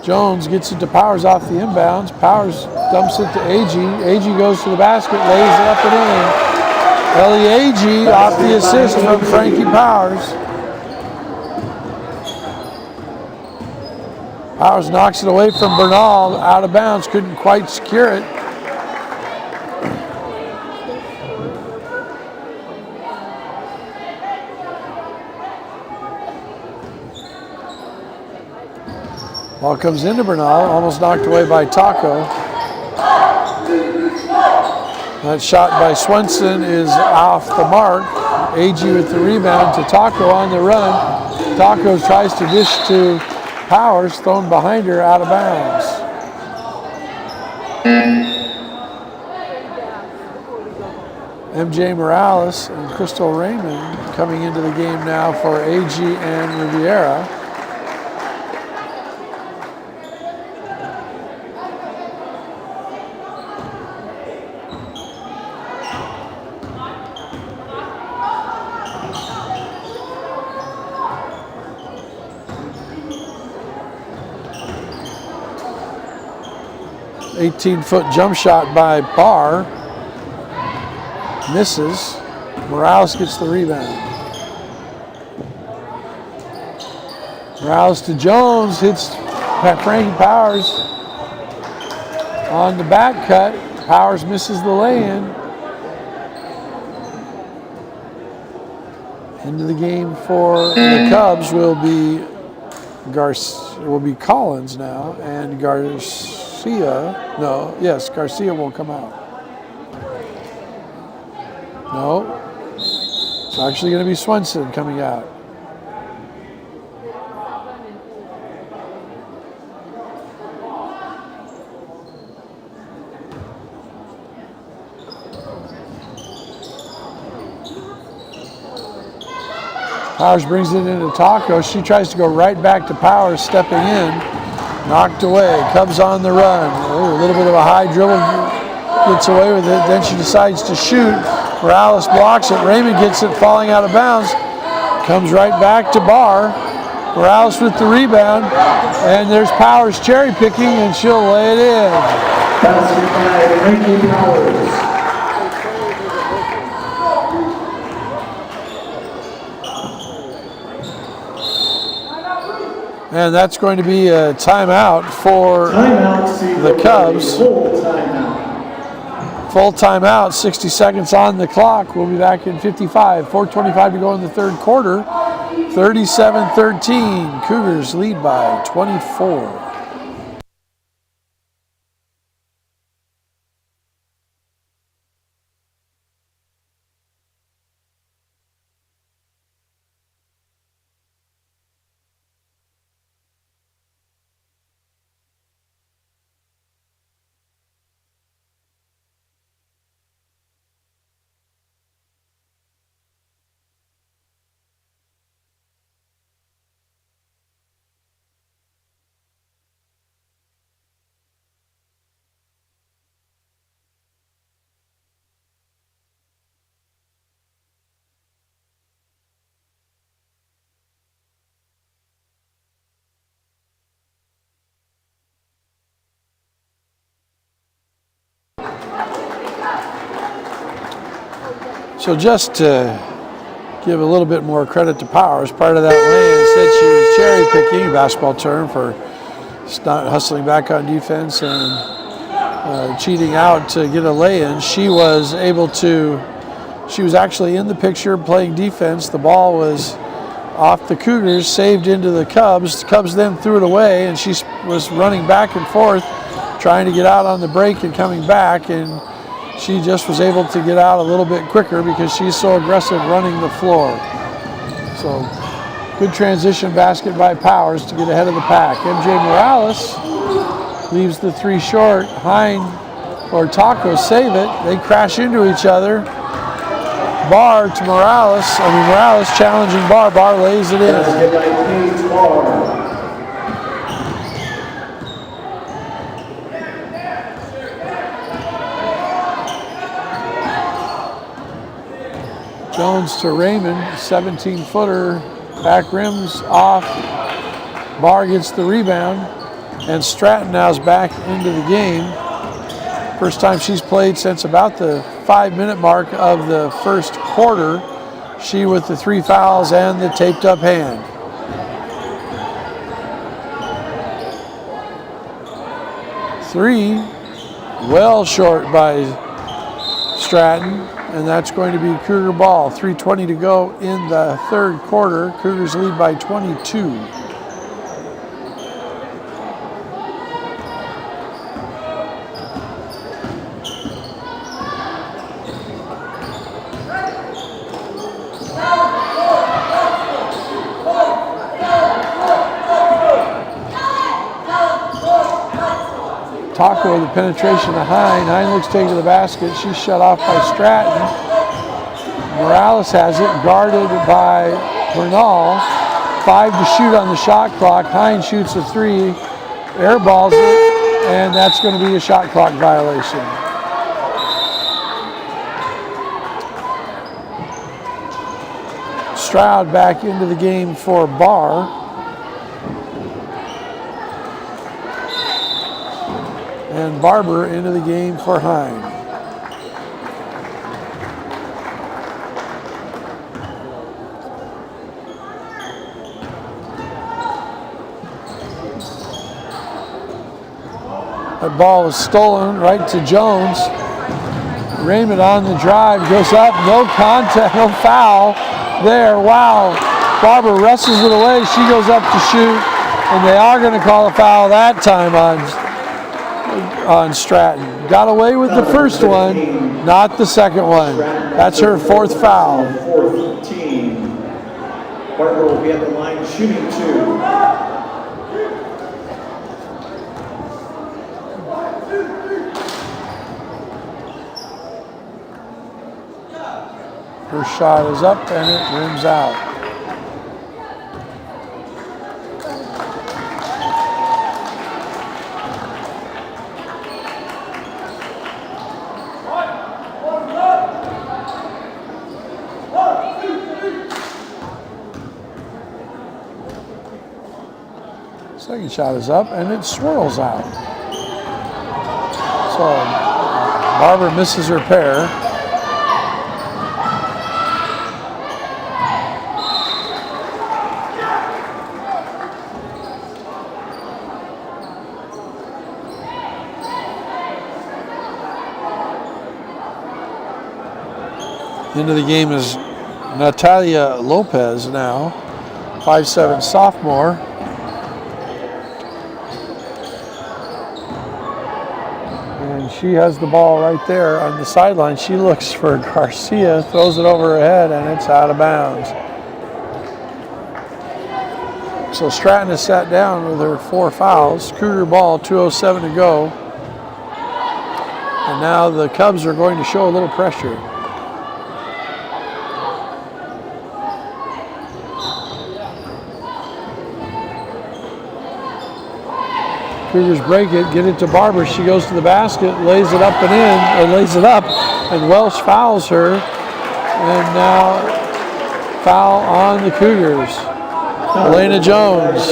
Jones gets it to Powers off the inbounds. Powers dumps it to Agee. Agee goes to the basket, lays it up and in. Ellie Agee off the assist from Frankie Powers. Powers knocks it away from Bernal, out of bounds, couldn't quite secure it. Ball comes into Bernal, almost knocked away by Taco. That shot by Swenson is off the mark. Agee with the rebound to Taco on the run. Taco tries to dish to Powers, thrown behind her, out of bounds. MJ Morales and Crystal Raymond coming into the game now for Agee and Riviera. An 18-foot jump shot by Barr. Misses. Morales gets the rebound. Morales to Jones, hits Frankie Powers on the back cut. Powers misses the lay-in. Into the game for the Cubs will be Collins now, and Garcia will come out. No, it's actually going to be Swenson coming out. Powers brings it into Taco. She tries to go right back to Powers, stepping in. Knocked away. Cubs on the run. Oh, a little bit of a high dribble. Gets away with it. Then she decides to shoot. Morales blocks it. Raymond gets it, falling out of bounds. Comes right back to Barr. Morales with the rebound. And there's Powers cherry picking, and she'll lay it in. Basket by Frankie Powers. And that's going to be a timeout for the Cubs. Full timeout, 60 seconds on the clock. We'll be back in 55. 4:25 to go in the third quarter. 37-13. Cougars lead by 24. So just to give a little bit more credit to Powers, part of that lane said she was cherry picking, a basketball term for hustling back on defense and cheating out to get a lay-in. She was actually in the picture playing defense. The ball was off the Cougars, saved into the Cubs. The Cubs then threw it away, and she was running back and forth, trying to get out on the break and coming back, and she just was able to get out a little bit quicker because she's so aggressive running the floor. So good transition basket by Powers to get ahead of the pack. MJ Morales leaves the three short. Hine or Taco save it. They crash into each other. Barr to Morales. Morales challenging Barr. Barr lays it in. Basket by Paige Barr. Jones to Raymond, 17-footer, back rims off. Barr gets the rebound, and Stratton now's back into the game. First time she's played since about the 5-minute mark of the first quarter. She with the 3 fouls and the taped up hand. Three, well short by Stratton. And that's going to be Cougar ball. 3:20 to go in the third quarter. Cougars lead by 22. Taco, the penetration to Hine. Hine looks to take to the basket. She's shut off by Stratton. Morales has it, guarded by Bernal. 5 to shoot on the shot clock. Hine shoots a 3, airballs it, and that's going to be a shot clock violation. Stroud back into the game for Barr. And Barber into the game for Hine. That ball was stolen right to Jones. Raymond on the drive, goes up, no contact, no foul there. Wow. Barber wrestles it away. She goes up to shoot, and they are going to call a foul that time on Stratton. Got away with the first one, not the second one. That's her 4th foul. 4th team. Barber will be at the line shooting 2. Her shot is up and it rims out. Second shot is up and it swirls out. So Barber misses her pair. Into the game is Natalia Lopez now, 5'7" sophomore. And she has the ball right there on the sideline. She looks for Garcia, throws it over her head, and it's out of bounds. So Stratton has sat down with her 4 fouls. Cougar ball, 2:07 to go. And now the Cubs are going to show a little pressure. Cougars break it, get it to Barber. She goes to the basket, lays it up and in, or lays it up, and Welsh fouls her. And now foul on the Cougars. Elena Jones.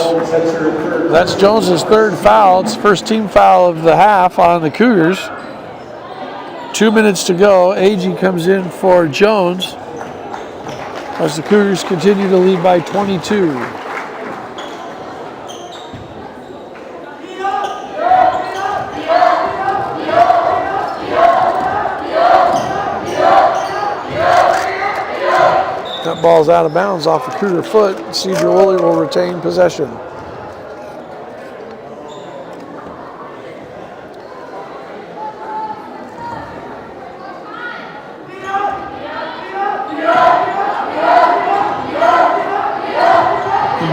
That's Jones's 3rd foul. It's first team foul of the half on the Cougars. 2 minutes to go. Agee comes in for Jones as the Cougars continue to lead by 22. That ball's out of bounds off the Cougar foot. Sedro-Wolley will retain possession.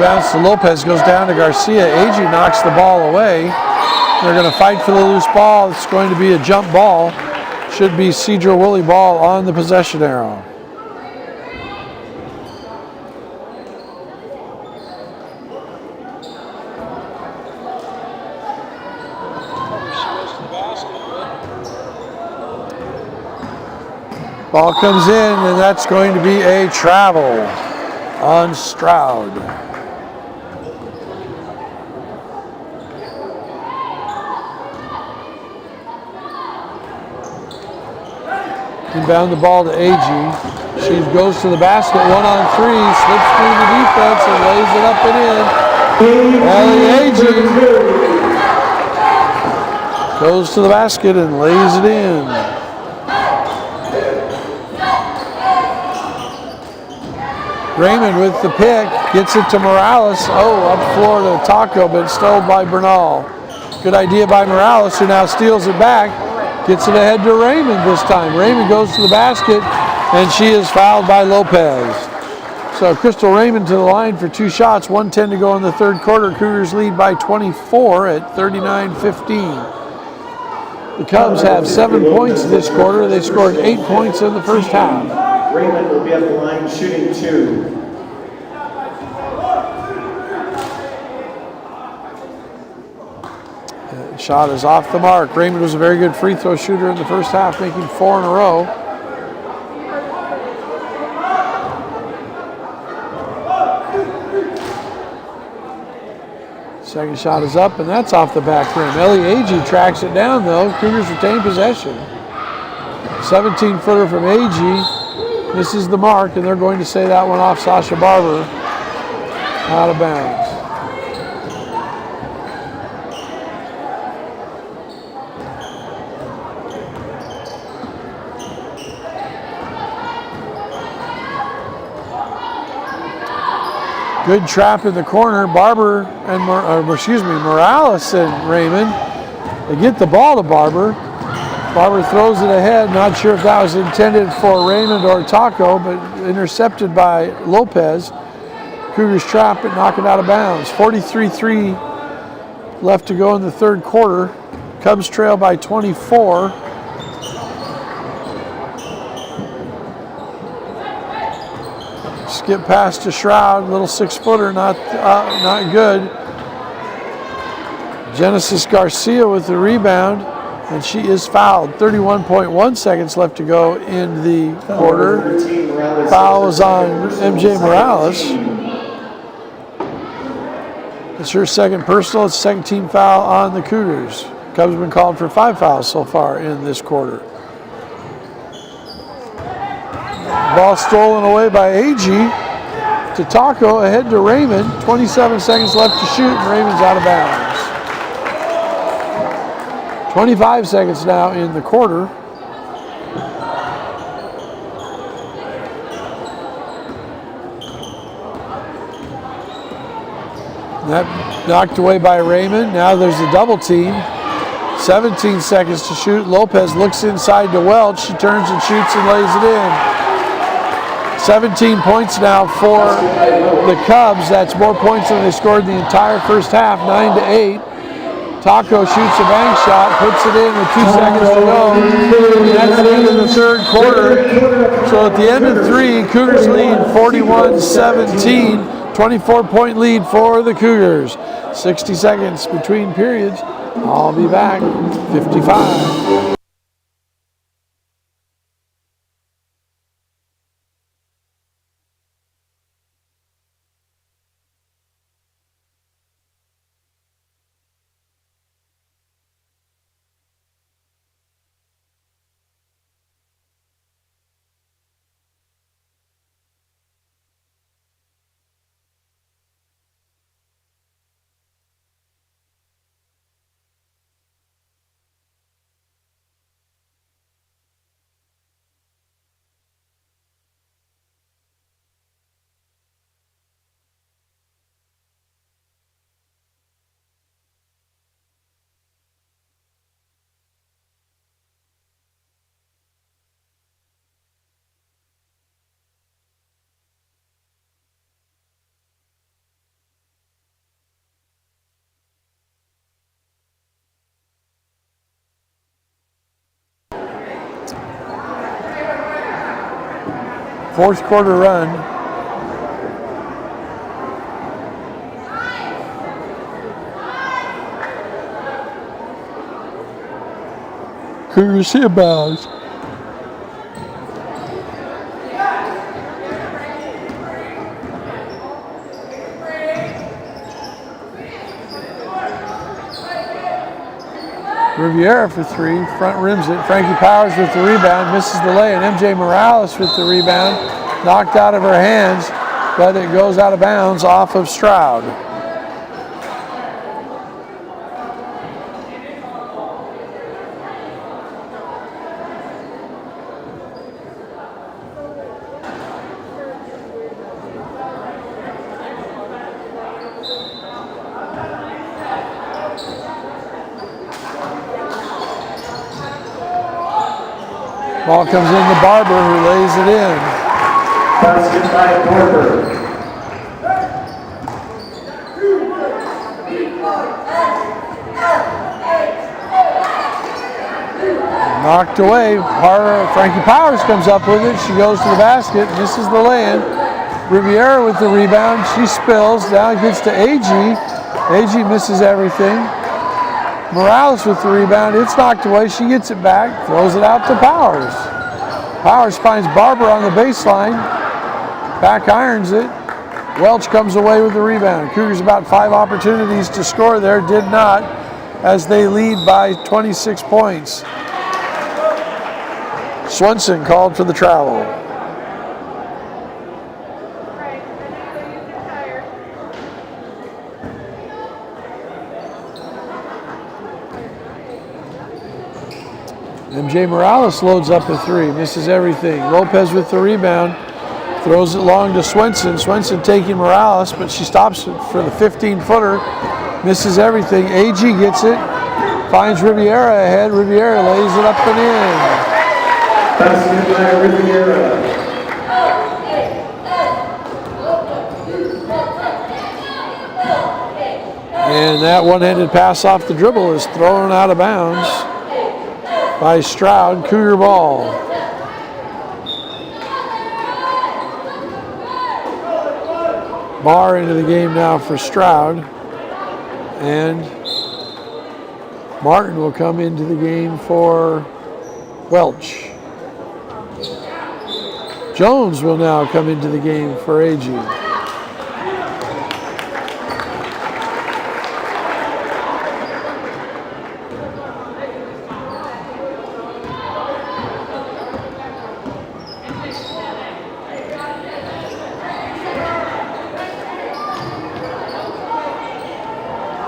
Rebounds to Lopez, goes down to Garcia. Agee knocks the ball away. They're going to fight for the loose ball. It's going to be a jump ball. Should be Sedro-Wolley ball on the possession arrow. Ball comes in, and that's going to be a travel on Stroud. Inbound the ball to Agee. She goes to the basket, 1-on-3, slips through the defense and lays it up and in. Ellie Agee goes to the basket and lays it in. Raymond with the pick, gets it to Morales. Oh, up floor to Taco, but stolen by Bernal. Good idea by Morales, who now steals it back. Gets it ahead to Raymond this time. Raymond goes to the basket, and she is fouled by Lopez. So Crystal Raymond to the line for 2 shots. 1:10 to go in the third quarter. Cougars lead by 24 at 39-15. The Cubs have 7 points this quarter. They scored 8 points in the first half. Raymond will be at the line shooting 2. Shot is off the mark. Raymond was a very good free throw shooter in the first half, making 4 in a row. Second shot is up, and that's off the back rim. Ellie Agee tracks it down, though. Cougars retain possession. 17-footer from Agee. Misses the mark, and they're going to say that one off Sasha Barber. Out of bounds. Good trap in the corner. Barber and Morales and Raymond. They get the ball to Barber. Barber throws it ahead. Not sure if that was intended for Raymond or Taco, but intercepted by Lopez. Cougars trap it, knock it out of bounds. 43-3 left to go in the third quarter. Cubs trail by 24. Skip pass to Shroud, little 6-footer, not good. Genesis Garcia with the rebound, and she is fouled. 31.1 seconds left to go in the quarter. Foul is on MJ Morales. It's her second personal. It's second team foul on the Cougars. Cubs have been called for 5 fouls so far in this quarter. Ball stolen away by Agee to Taco, ahead to Raymond. 27 seconds left to shoot, and Raymond's out of bounds. 25 seconds now in the quarter. That knocked away by Raymond. Now there's a double team. 17 seconds to shoot. Lopez looks inside to Welch. She turns and shoots and lays it in. 17 points now for the Cubs. That's more points than they scored in the entire first half, 9-8. Taco shoots a bank shot, puts it in with 2 seconds to go. And that's the end of the third quarter. So at the end of 3, Cougars lead 41-17. 24-point lead for the Cougars. 60 seconds between periods. I'll be back. 55. Fourth quarter run. Cougars inbounds. Riviera for three, front rims it. Frankie Powers with the rebound, misses the lay, and MJ Morales with the rebound, knocked out of her hands, but it goes out of bounds off of Stroud. Ball comes in to Barber, who lays it in. Basket by Barber. Knocked away. Frankie Powers comes up with it. She goes to the basket, misses the lay-in. Riviera with the rebound. She spills. Now it gets to AG. AG misses everything. Morales with the rebound. It's knocked away. She gets it back. Throws it out to Powers. Powers finds Barber on the baseline. Back irons it. Welch comes away with the rebound. Cougars about 5 opportunities to score there. Did not, as they lead by 26 points. Swenson called for the travel. MJ Morales loads up a three, misses everything. Lopez with the rebound, throws it long to Swenson. Swenson taking Morales, but she stops it for the 15-footer, misses everything. AG gets it, finds Riviera ahead. Riviera lays it up and in. Basket by Riviera. And that one-handed pass off the dribble is thrown out of bounds by Stroud. Cougar ball. Barr into the game now for Stroud. And Martin will come into the game for Welch. Jones will now come into the game for AG.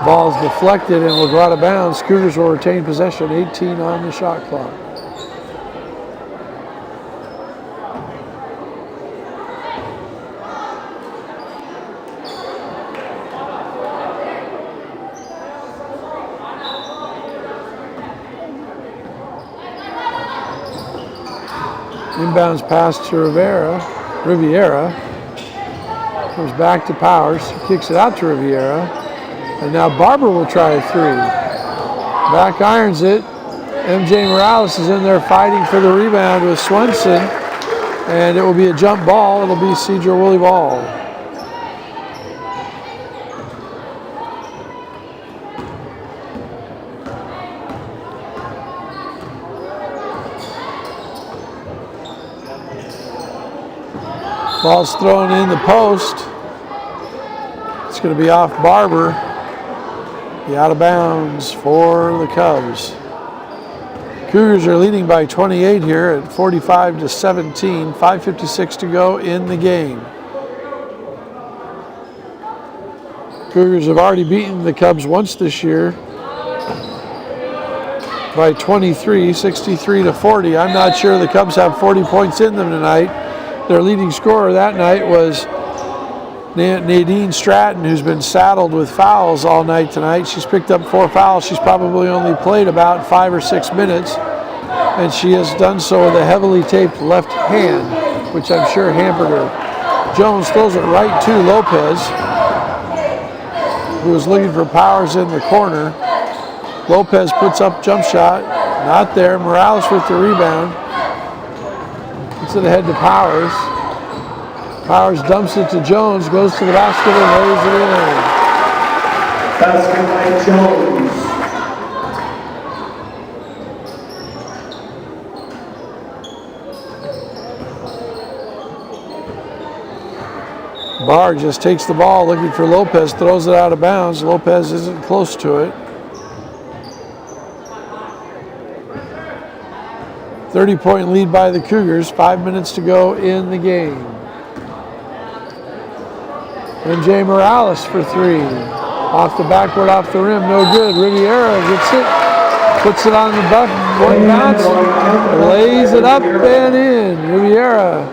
Ball's deflected and will go out of bounds. Cougars will retain possession, 18 on the shot clock. Inbounds pass to Riviera. Comes back to Powers. Kicks it out to Riviera. And now Barber will try a three. Back irons it. MJ Morales is in there fighting for the rebound with Swenson. And it will be a jump ball. It'll be Sedro-Wolley ball. Ball's thrown in the post. It's going to be off Barber. Be out of bounds for the Cubs. Cougars are leading by 28 here at 45-17. 5:56 to go in the game. Cougars have already beaten the Cubs once this year by 23, 63-40. I'm not sure the Cubs have 40 points in them tonight. Their leading scorer that night was Nadine Stratton, who's been saddled with fouls all night tonight. She's picked up 4 fouls. She's probably only played about 5 or 6 minutes, and she has done so with a heavily taped left hand, which I'm sure hampered her. Jones throws it right to Lopez, who was looking for Powers in the corner. Lopez puts up jump shot, not there. Morales with the rebound. Gets it ahead to Powers. Powers dumps it to Jones, goes to the basket and lays it in. Basket by Jones. Barr just takes the ball looking for Lopez, throws it out of bounds. Lopez isn't close to it. 30-point lead by the Cougars, 5 minutes to go in the game. MJ Morales for three. Off the backboard, off the rim, no good. Riviera gets it, puts it on the bucket, one bounce, lays it up and in. Riviera.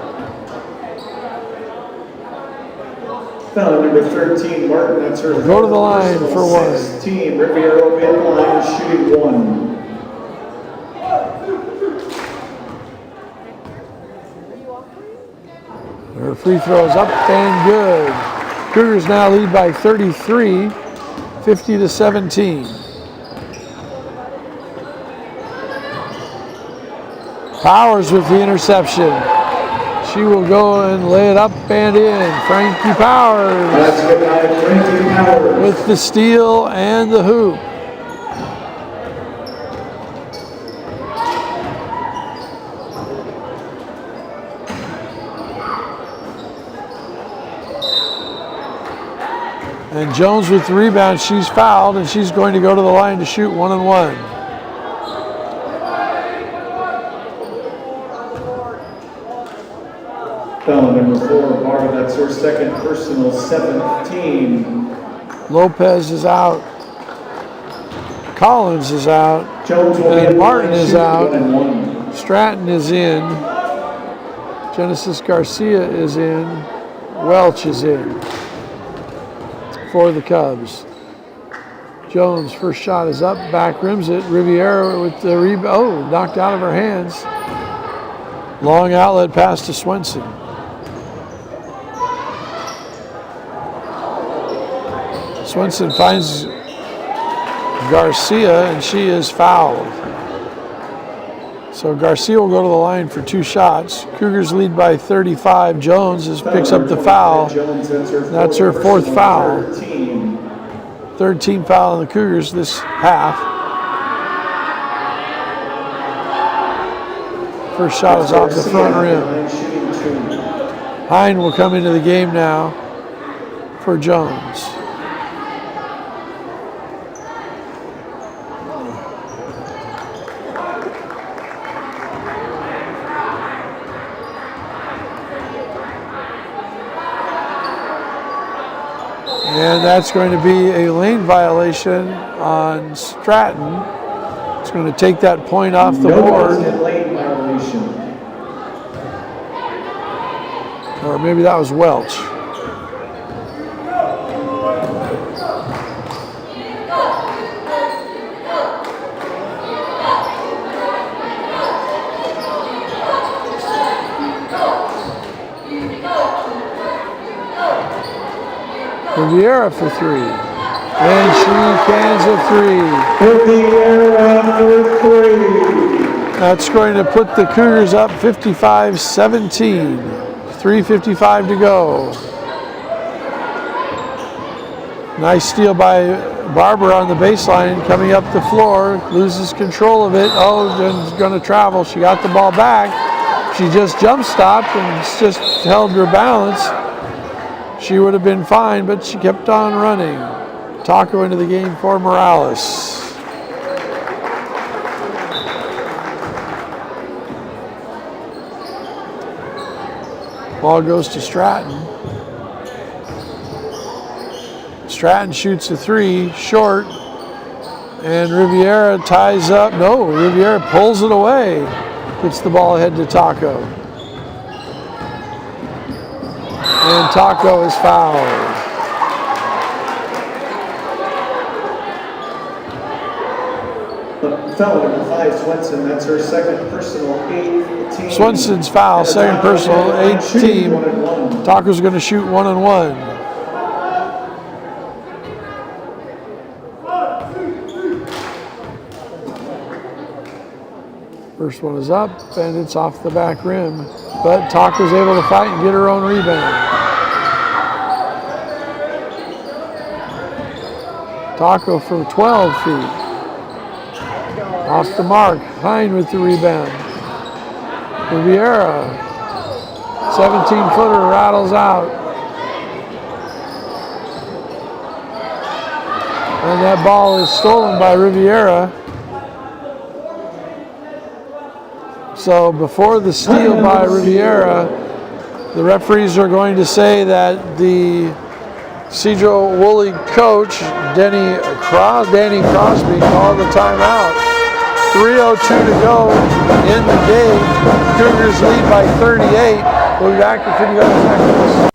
Foul number 13, Martin. That's her. Go to the line for one. 16, Riviera midline, shooting one. Her free throw is up and good. Cougars now lead by 33, 50-17. Powers with the interception. She will go and lay it up and in. Frankie Powers with the steal and the hoop. And Jones with the rebound. She's fouled and she's going to go to the line to shoot 1-on-1. Foul number 4, Barr. That's her second personal, 17. Lopez is out. Collins is out. Jones will And Martin is out. 1-1. Stratton is in. Genesis Garcia is in. Welch is in for the Cubs. Jones, first shot is up, back rims it. Riviera with the rebound. Oh, knocked out of her hands. Long outlet pass to Swenson. Swenson finds Garcia and she is fouled. So Garcia will go to the line for two shots. Cougars lead by 35. Jones picks up the foul. That's her fourth foul. Third team foul on the Cougars this half. First shot is off the front rim. Hine will come into the game now for Jones. And that's going to be a lane violation on Stratton. It's going to take that point off the board. Lane violation. Or maybe that was Welch. Riviera for three. And she cans a three. Riviera for three. That's going to put the Cougars up 55-17. 3:55 to go. Nice steal by Barber on the baseline, coming up the floor, loses control of it. Oh, and going to travel. She got the ball back. She just jump stopped and just held her balance. She would have been fine, but she kept on running. Taco into the game for Morales. Ball goes to Stratton. Stratton shoots a three, short, and Riviera ties up. No, Riviera pulls it away. Gets the ball ahead to Taco. And Taco is fouled. Foul number 5, Swenson. That's her second personal, 8th team. Swenson's foul, second personal, 8th team. Taco's going to shoot 1-on-1. First one is up, and it's off the back rim. but Talk was able to fight and get her own rebound. Taco for 12 feet. Off the mark. Hine with the rebound. Riviera. 17-footer rattles out. And that ball is stolen by Riviera. So before the steal by Riviera, the referees are going to say that the Sedro-Wolley coach, Danny Crosby, called the timeout. 3:02 to go in the game. Cougars lead by 38. We'll be back in 55 seconds.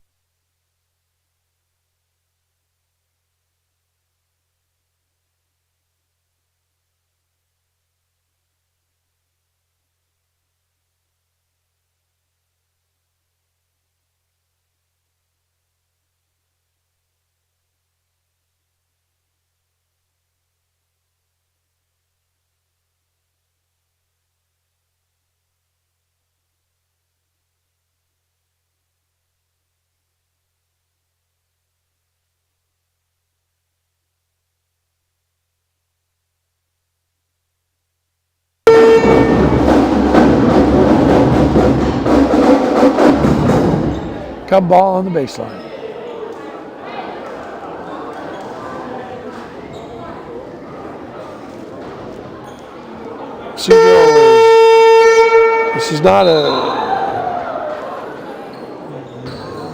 Cub ball on the baseline. This is not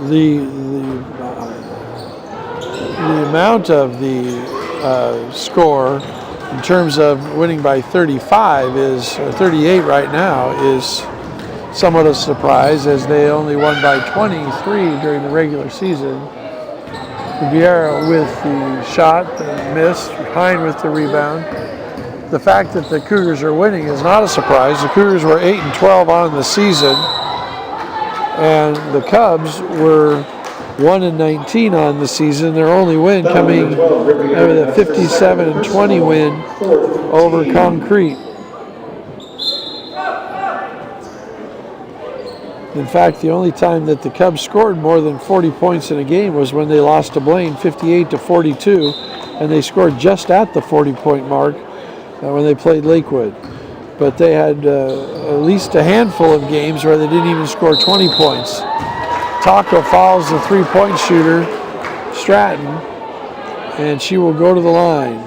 the amount of the score in terms of winning by 35 is 38 right now is somewhat a surprise, as they only won by 23 during the regular season. Riviera with the shot, the miss, Hine with the rebound. The fact that the Cougars are winning is not a surprise. The Cougars were 8-12 on the season, and the Cubs were 1-19 on the season. Their only win coming out of the 57-20 win over Concrete. In fact, the only time that the Cubs scored more than 40 points in a game was when they lost to Blaine 58-42, and they scored just at the 40-point mark when they played Lakewood. But they had at least a handful of games where they didn't even score 20 points. Taco fouls the three-point shooter, Stratton, and she will go to the line.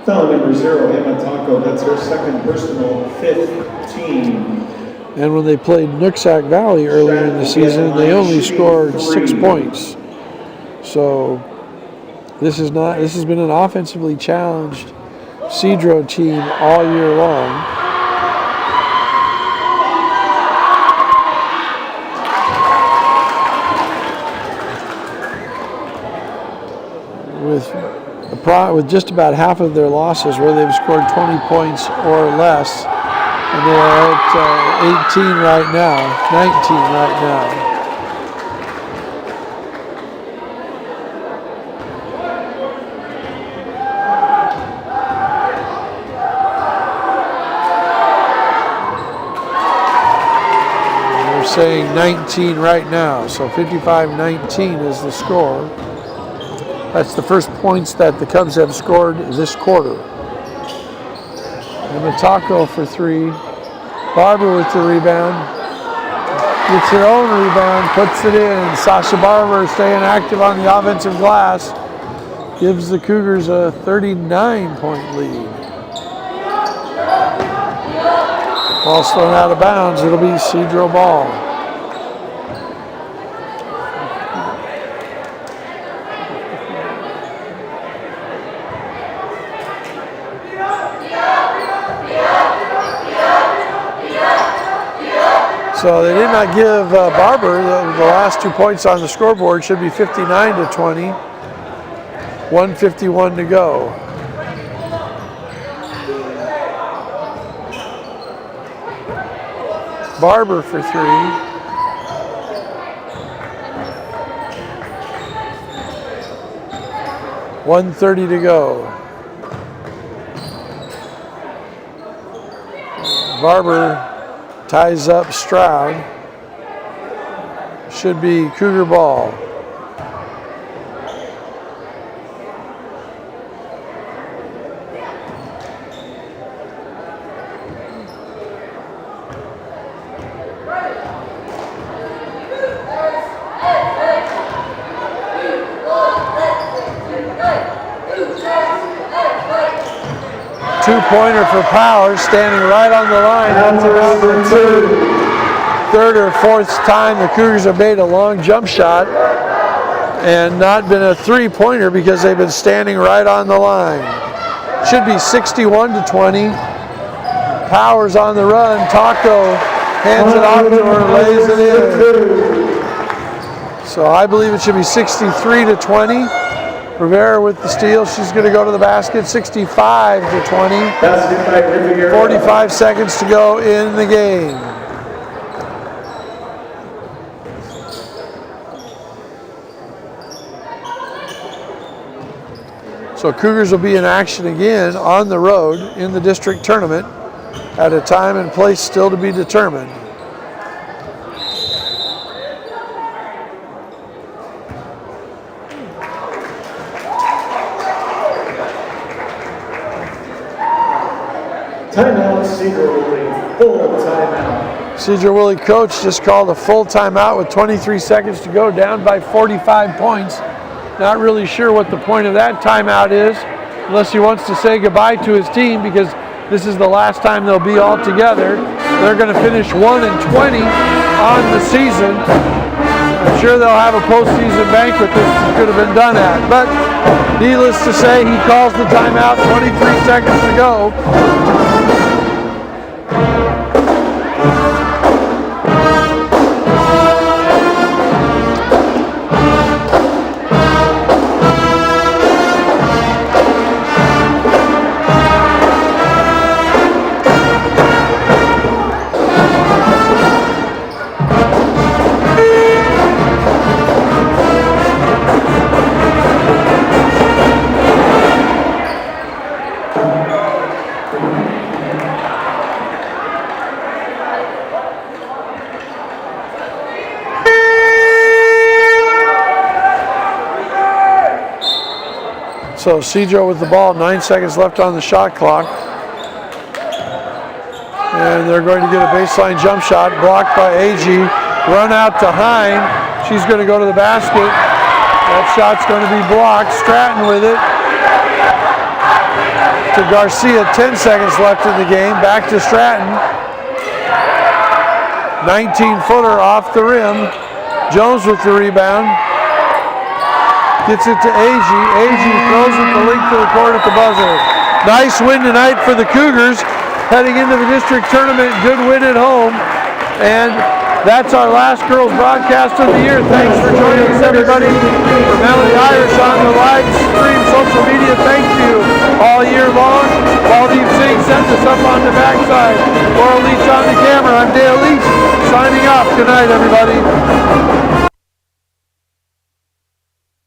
Foul number 0, Emma Taco. That's her second personal, 15. And when they played Nooksack Valley earlier in the season, they only scored 6 points. So this has been an offensively challenged Sedro team all year long. With just about half of their losses where they've scored 20 points or less. And they are at 18 right now, 19 right now. They're saying 19 right now, so 55-19 is the score. That's the first points that the Cubs have scored this quarter. And Taco for 3. Barber with the rebound. Gets her own rebound, puts it in. Sasha Barber staying active on the offensive glass. Gives the Cougars a 39-point lead. Ball's thrown out of bounds. It'll be Sedro ball. So they did not give Barber the last 2 points on the scoreboard. Should be 59-20. 1:51 to go. Barber for 3. $1:30 to go. Barber ties up Stroud. Should be Cougar ball. Two-pointer for Powers, standing right on the line. That's number 2. Third or fourth time the Cougars have made a long jump shot and not been a three-pointer because they've been standing right on the line. Should be 61-20. Powers on the run. Taco hands it off to her, lays it in. So I believe it should be 63-20. Rivera with the steal. She's going to go to the basket. 65-20. 45 seconds to go in the game. So Cougars will be in action again on the road in the district tournament at a time and place still to be determined. Timeout, Sedro-Wolley. Full timeout. Sedro-Wolley coach just called a full timeout with 23 seconds to go, down by 45 points. Not really sure what the point of that timeout is, unless he wants to say goodbye to his team because this is the last time they'll be all together. They're going to finish 1-20 on the season. I'm sure they'll have a postseason banquet this could have been done at. But needless to say, he calls the timeout, 23 seconds to go. So Sedro with the ball, 9 seconds left on the shot clock. And they're going to get a baseline jump shot, blocked by AG. Run out to Hine. She's going to go to the basket. That shot's going to be blocked. Stratton with it. To Garcia, 10 seconds left in the game. Back to Stratton. 19-footer off the rim. Jones with the rebound. Gets it to AG. AG throws it the length of the court at the buzzer. Nice win tonight for the Cougars heading into the district tournament. Good win at home. And that's our last girls broadcast of the year. Thanks for joining us, everybody. For Melanie Irish on the live stream social media, thank you all year long. Valdeep Singh sent us up on the backside. Laurel Leach on the camera. I'm Dale Leach signing off. Good night, everybody.